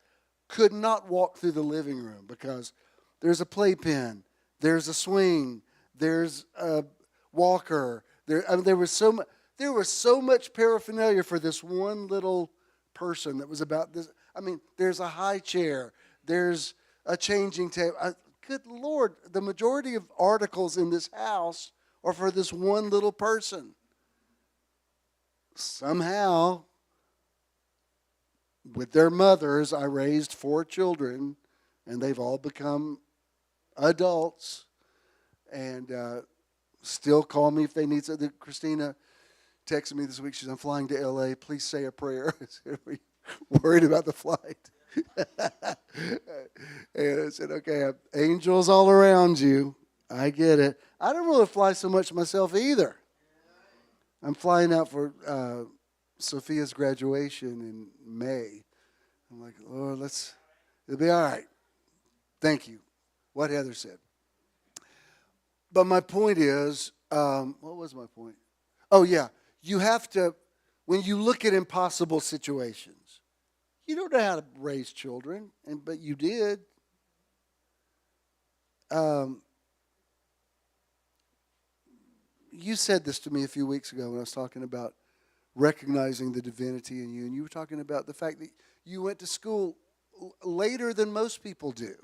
S1: could not walk through the living room because there's a playpen, there's a swing, there's a walker. There was so much paraphernalia for this one little person that was about this. I mean, there's a high chair, there's a changing table. Good Lord, the majority of articles in this house are for this one little person. Somehow, with their mothers, I raised 4 children, and they've all become adults, and still call me if they need something. Christina texted me this week. She said, I'm flying to L.A. Please say a prayer. Are we worried about the flight? And I said, okay, I have angels all around you. I get it. I don't really fly so much myself either. I'm flying out for Sophia's graduation in May. I'm like, Lord, it'll be all right. Thank you. What Heather said. But my point is, what was my point? Oh, yeah. You have to, when you look at impossible situations, you don't know how to raise children, but you did. You said this to me a few weeks ago when I was talking about recognizing the divinity in you, and you were talking about the fact that you went to school later than most people do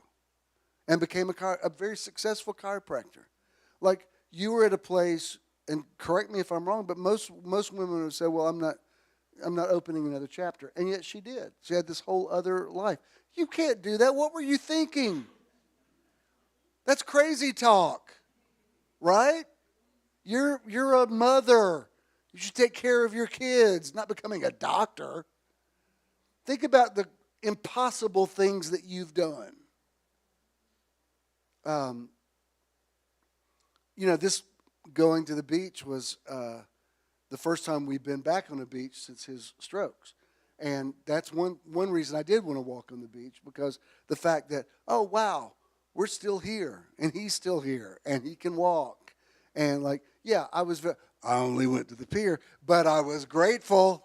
S1: and became a very successful chiropractor. Like, you were at a place, and correct me if I'm wrong, but most women would say, well, I'm not opening another chapter. And yet she did. She had this whole other life. You can't do that. What were you thinking? That's crazy talk, right? You're a mother. You should take care of your kids, not becoming a doctor. Think about the impossible things that you've done. This going to the beach was the first time we've been back on the beach since his strokes. And that's one reason I did want to walk on the beach, because the fact that, oh, wow, we're still here, and he's still here, and he can walk. And I only went to the pier, but I was grateful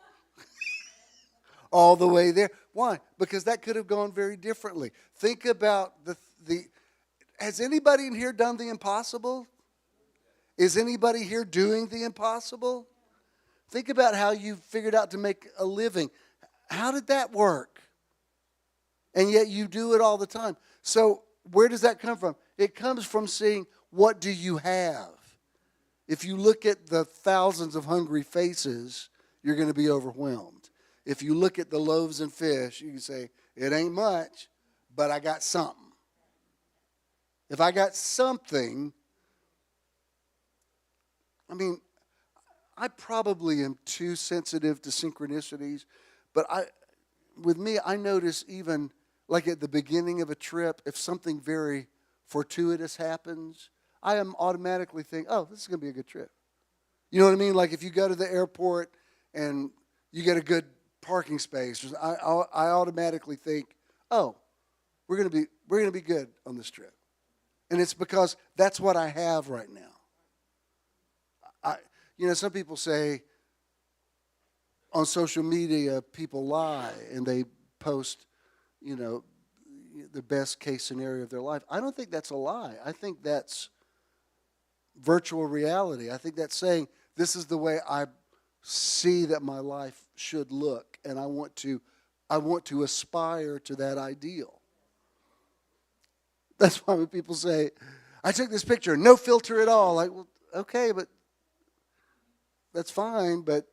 S1: all the way there. Why? Because that could have gone very differently. Think about has anybody in here done the impossible? Is anybody here doing the impossible? Think about how you figured out to make a living. How did that work? And yet you do it all the time. So where does that come from? It comes from seeing, what do you have? If you look at the thousands of hungry faces, you're going to be overwhelmed. If you look at the loaves and fish, you can say, it ain't much, but I got something. If I got something, I probably am too sensitive to synchronicities, but I notice even like at the beginning of a trip, if something very fortuitous happens, I am automatically think, oh, this is going to be a good trip. You know what I mean? Like if you go to the airport and you get a good parking space, I automatically think, oh, we're going to be good on this trip. And it's because that's what I have right now. Some people say on social media, people lie and they post, the best case scenario of their life. I don't think that's a lie. I think that's virtual reality. I think that's saying, this is the way I see that my life should look, and I want to aspire to that ideal. That's why when people say, I took this picture, no filter at all. Like, well, okay, but that's fine, but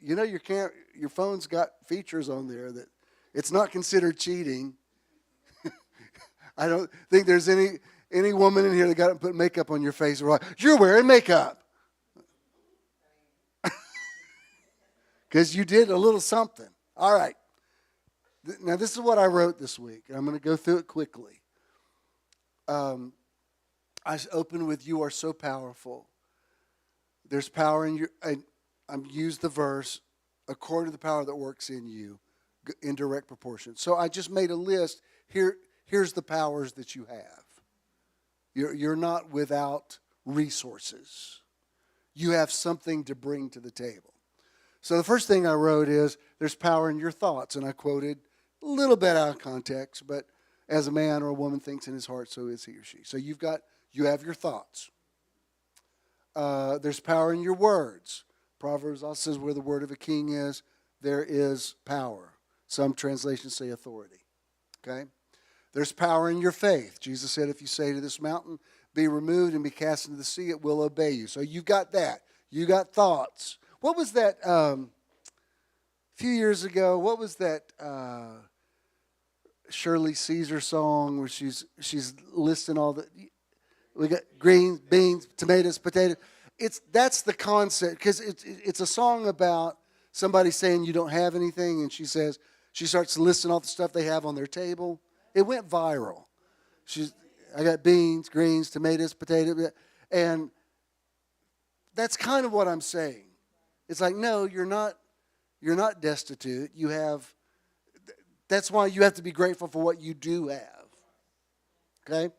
S1: your phone's got features on there that it's not considered cheating. I don't think there's any woman in here that got to put makeup on your face. Or like, you're wearing makeup. Because you did a little something. All right. Now, this is what I wrote this week. And I'm going to go through it quickly. I open with, you are so powerful. There's power in you. I used the verse, according to the power that works in you, in direct proportion. So I just made a list. Here's the powers that you have. You're not without resources. You have something to bring to the table. So the first thing I wrote is, there's power in your thoughts. And I quoted a little bit out of context, but as a man or a woman thinks in his heart, so is he or she. So you have your thoughts. There's power in your words. Proverbs also says, where the word of a king is, there is power. Some translations say authority. Okay? There's power in your faith. Jesus said, if you say to this mountain, be removed and be cast into the sea, it will obey you. So you've got that. You got thoughts. What was that a few years ago? What was that Shirley Caesar song where she's listing all the, we got greens, beans, tomatoes, potatoes. That's the concept, because it's a song about somebody saying you don't have anything, and she starts listing all the stuff they have on their table. It went viral. I got beans, greens, tomatoes, potatoes, and that's kind of what I'm saying. It's like, no, you're not destitute. You have. That's why you have to be grateful for what you do have. Okay?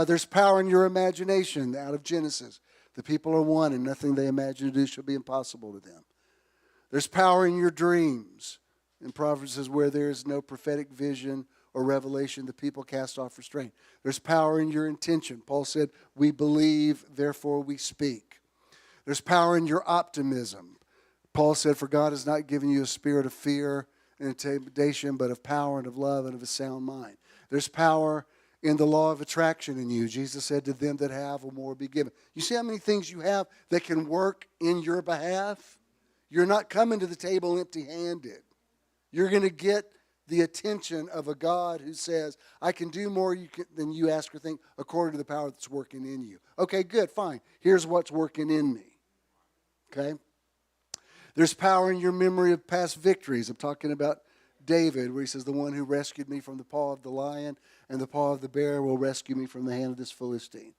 S1: There's power in your imagination. Out of Genesis, the people are one, and nothing they imagine to do shall be impossible to them. There's power in your dreams. In Proverbs says, where there is no prophetic vision or revelation, the people cast off restraint. There's power in your intention. Paul said, we believe, therefore we speak. There's power in your optimism. Paul said, for God has not given you a spirit of fear and intimidation, but of power and of love and of a sound mind. There's power in the law of attraction in you. Jesus said, to them that have will more be given. You see how many things you have that can work in your behalf? You're not coming to the table empty-handed. You're going to get the attention of a God who says, I can do more than you ask or think according to the power that's working in you. Okay, good, fine. Here's what's working in me. Okay? There's power in your memory of past victories. I'm talking about David, where he says, the one who rescued me from the paw of the lion and the paw of the bear will rescue me from the hand of this Philistine.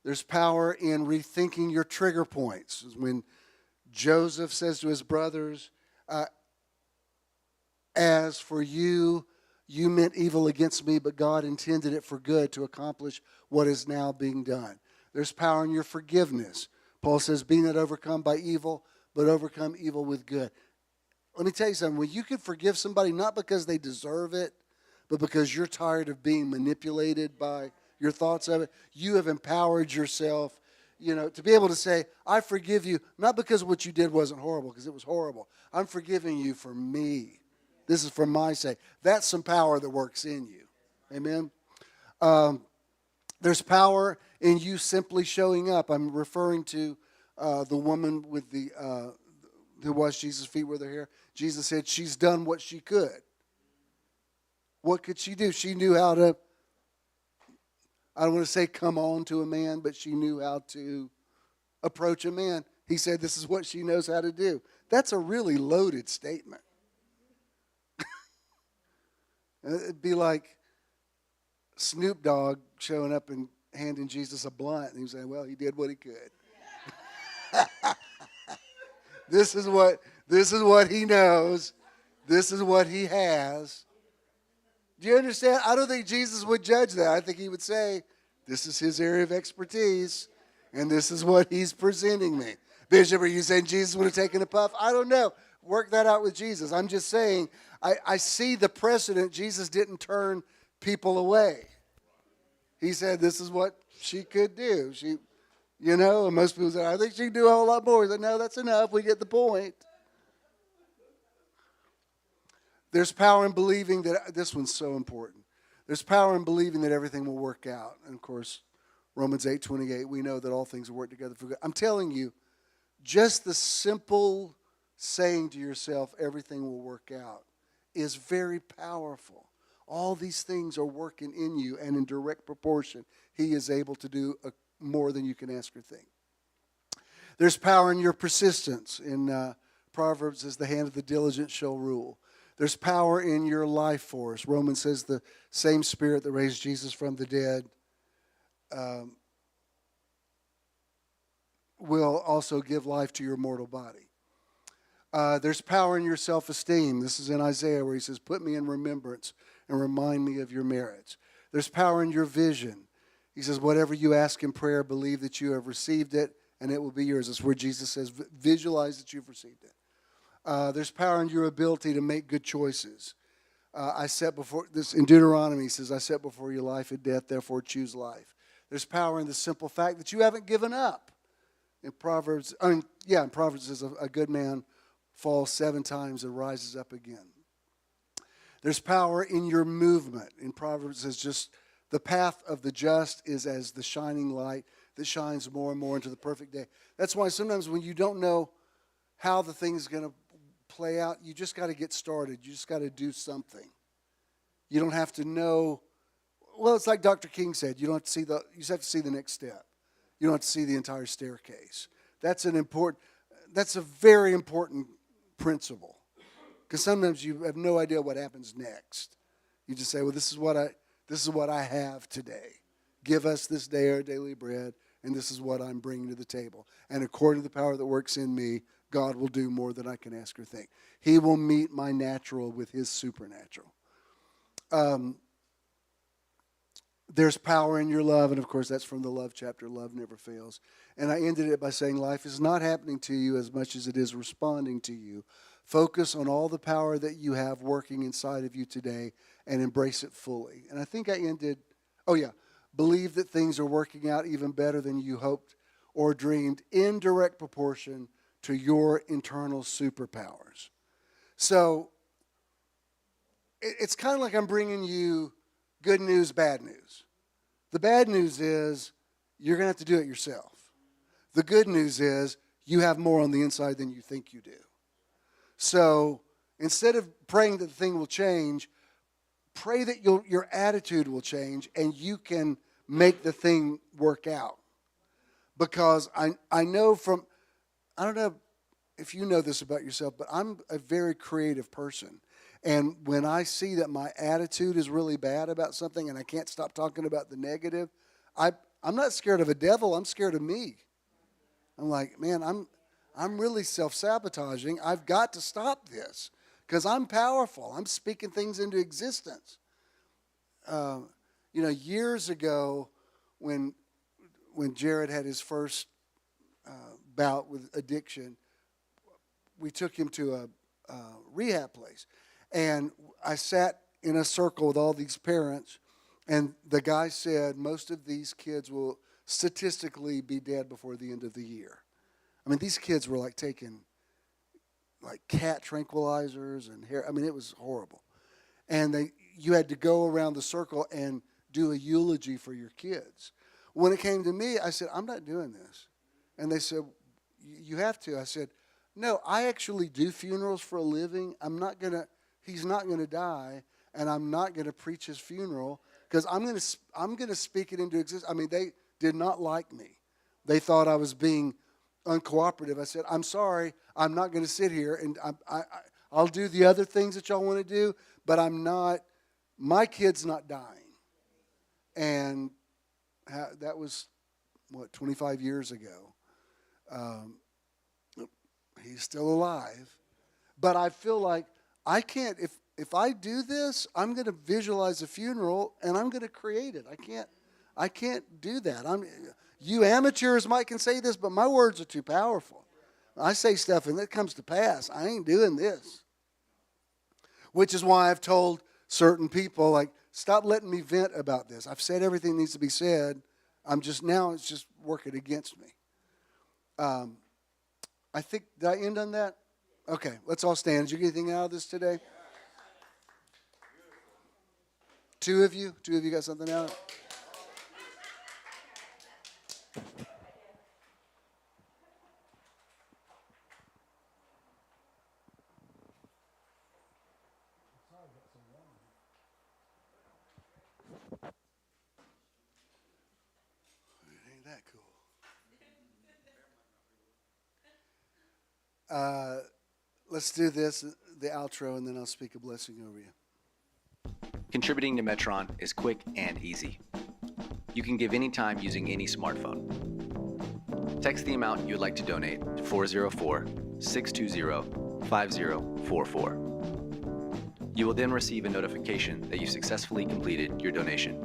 S1: There's power in rethinking your trigger points. When Joseph says to his brothers, as for you, you meant evil against me, but God intended it for good to accomplish what is now being done. There's power in your forgiveness. Paul says, be not overcome by evil, but overcome evil with good. Let me tell you something. When you can forgive somebody, not because they deserve it, but because you're tired of being manipulated by your thoughts of it, you have empowered yourself, to be able to say, I forgive you, not because what you did wasn't horrible, because it was horrible. I'm forgiving you for me. This is for my sake. That's some power that works in you. Amen? There's power in you simply showing up. I'm referring to the woman with who washed Jesus' feet with her hair. Jesus said she's done what she could. What could she do? She knew how to, I don't want to say come on to a man, but she knew how to approach a man. He said this is what she knows how to do. That's a really loaded statement. It'd be like Snoop Dogg showing up and handing Jesus a blunt. And he was saying, well, he did what he could. This is what he knows. This is what he has. Do you understand? I don't think Jesus would judge that. I think he would say, this is his area of expertise, and this is what he's presenting me. Bishop, are you saying Jesus would have taken a puff? I don't know. Work that out with Jesus. I'm just saying, I see the precedent. Jesus didn't turn people away. He said, this is what she could do. And most people say, I think she can do a whole lot more. He said, no, that's enough. We get the point. There's power in believing that, this one's so important. There's power in believing that everything will work out. And of course, Romans 8:28, we know that all things will work together for good. I'm telling you, just the simple saying to yourself, everything will work out, is very powerful. All these things are working in you, and in direct proportion, he is able to do more than you can ask or think. There's power in your persistence. In Proverbs says, the hand of the diligent shall rule. There's power in your life force. Romans says the same spirit that raised Jesus from the dead will also give life to your mortal body. There's power in your self-esteem. This is in Isaiah where he says, put me in remembrance and remind me of your merits. There's power in your vision. He says, whatever you ask in prayer, believe that you have received it and it will be yours. That's where Jesus says, visualize that you've received it. There's power in your ability to make good choices. I set before this in Deuteronomy, he says, I set before you life and death, therefore choose life. There's power in the simple fact that you haven't given up. In Proverbs, it says a good man falls 7 times and rises up again. There's power in your movement. In Proverbs, it says just the path of the just is as the shining light that shines more and more into the perfect day. That's why sometimes when you don't know how the thing's going to play out, you just got to get started. You just got to do something. You don't have to know. Well, it's like Dr. King said, you don't have to see you just have to see the next step. You don't have to see the entire staircase. That's a very important principle. Because sometimes you have no idea what happens next. You just say, well, this is what I have today. Give us this day our daily bread, and this is what I'm bringing to the table. And according to the power that works in me, God will do more than I can ask or think. He will meet my natural with his supernatural. There's power in your love, and of course that's from the love chapter, love never fails. And I ended it by saying life is not happening to you as much as it is responding to you. Focus on all the power that you have working inside of you today and embrace it fully. And I think I ended, believe that things are working out even better than you hoped or dreamed in direct proportion to your internal superpowers. So it's kind of like I'm bringing you good news, bad news. The bad news is you're going to have to do it yourself. The good news is you have more on the inside than you think you do. So instead of praying that the thing will change, pray that your attitude will change and you can make the thing work out. Because I know I don't know if you know this about yourself, but I'm a very creative person. And when I see that my attitude is really bad about something and I can't stop talking about the negative, I'm not scared of a devil. I'm scared of me. I'm like, man, I'm really self-sabotaging. I've got to stop this because I'm powerful. I'm speaking things into existence. Years ago when Jared had his first bout with addiction, we took him to a rehab place. And I sat in a circle with all these parents, and the guy said most of these kids will statistically be dead before the end of the year. I mean, these kids were like taking like cat tranquilizers and hair. I mean, it was horrible. And you had to go around the circle and do a eulogy for your kids. When it came to me, I said, I'm not doing this. And they said, you have to. I said, no, I actually do funerals for a living. He's not going to die, and I'm not going to preach his funeral because I'm going to speak it into existence. I mean, they did not like me. They thought I was being uncooperative. I said, I'm sorry, I'm not going to sit here, and I'll do the other things that y'all want to do, but my kid's not dying. And that was, 25 years ago. He's still alive. But I feel like I can't, if I do this, I'm going to visualize a funeral, and I'm going to create it. I can't do that. You amateurs might can say this, but my words are too powerful. I say stuff, and it comes to pass. I ain't doing this. Which is why I've told certain people, like, stop letting me vent about this. I've said everything that needs to be said. It's just working against me. I think, did I end on that? Okay, let's all stand. Did you get anything out of this today? Two of you got something out of it? Ain't that cool? Let's do this, the outro, and then I'll speak a blessing over you.
S2: Contributing to Metron is quick and easy. You can give anytime using any smartphone. Text the amount you would like to donate to 404-620-5044. You will then receive a notification that you successfully completed your donation.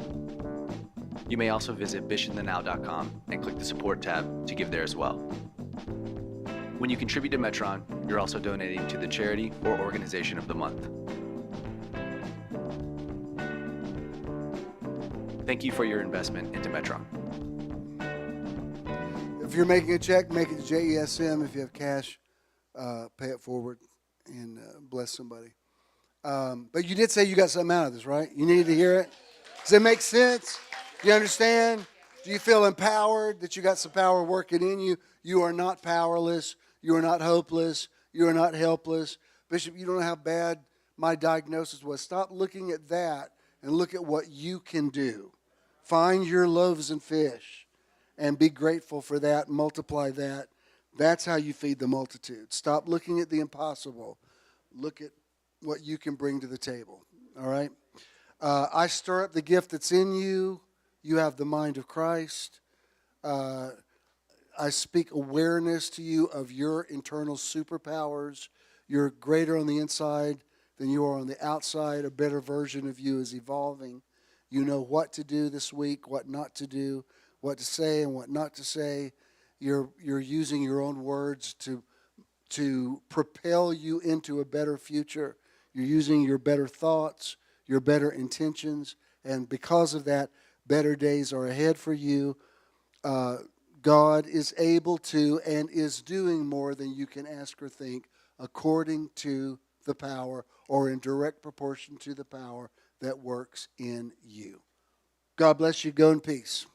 S2: You may also visit bishopthenow.com and click the support tab to give there as well. When you contribute to Metron, you're also donating to the charity or organization of the month. Thank you for your investment into Metron.
S1: If you're making a check, make it to JESM. If you have cash, pay it forward and bless somebody. But you did say you got something out of this, right? You needed to hear it? Does it make sense? Do you understand? Do you feel empowered that you got some power working in you? You are not powerless. You are not hopeless. You are not helpless. Bishop, you don't know how bad my diagnosis was. Stop looking at that and look at what you can do. Find your loaves and fish and be grateful for that. Multiply that. That's how you feed the multitude. Stop looking at the impossible. Look at what you can bring to the table. All right? I stir up the gift that's in you. You have the mind of Christ. I speak awareness to you of your internal superpowers. You're greater on the inside than you are on the outside. A better version of you is evolving. You know what to do this week, what not to do, what to say and what not to say. You're using your own words to propel you into a better future. You're using your better thoughts, your better intentions, and because of that, better days are ahead for you. God is able to and is doing more than you can ask or think according to the power or in direct proportion to the power that works in you. God bless you. Go in peace.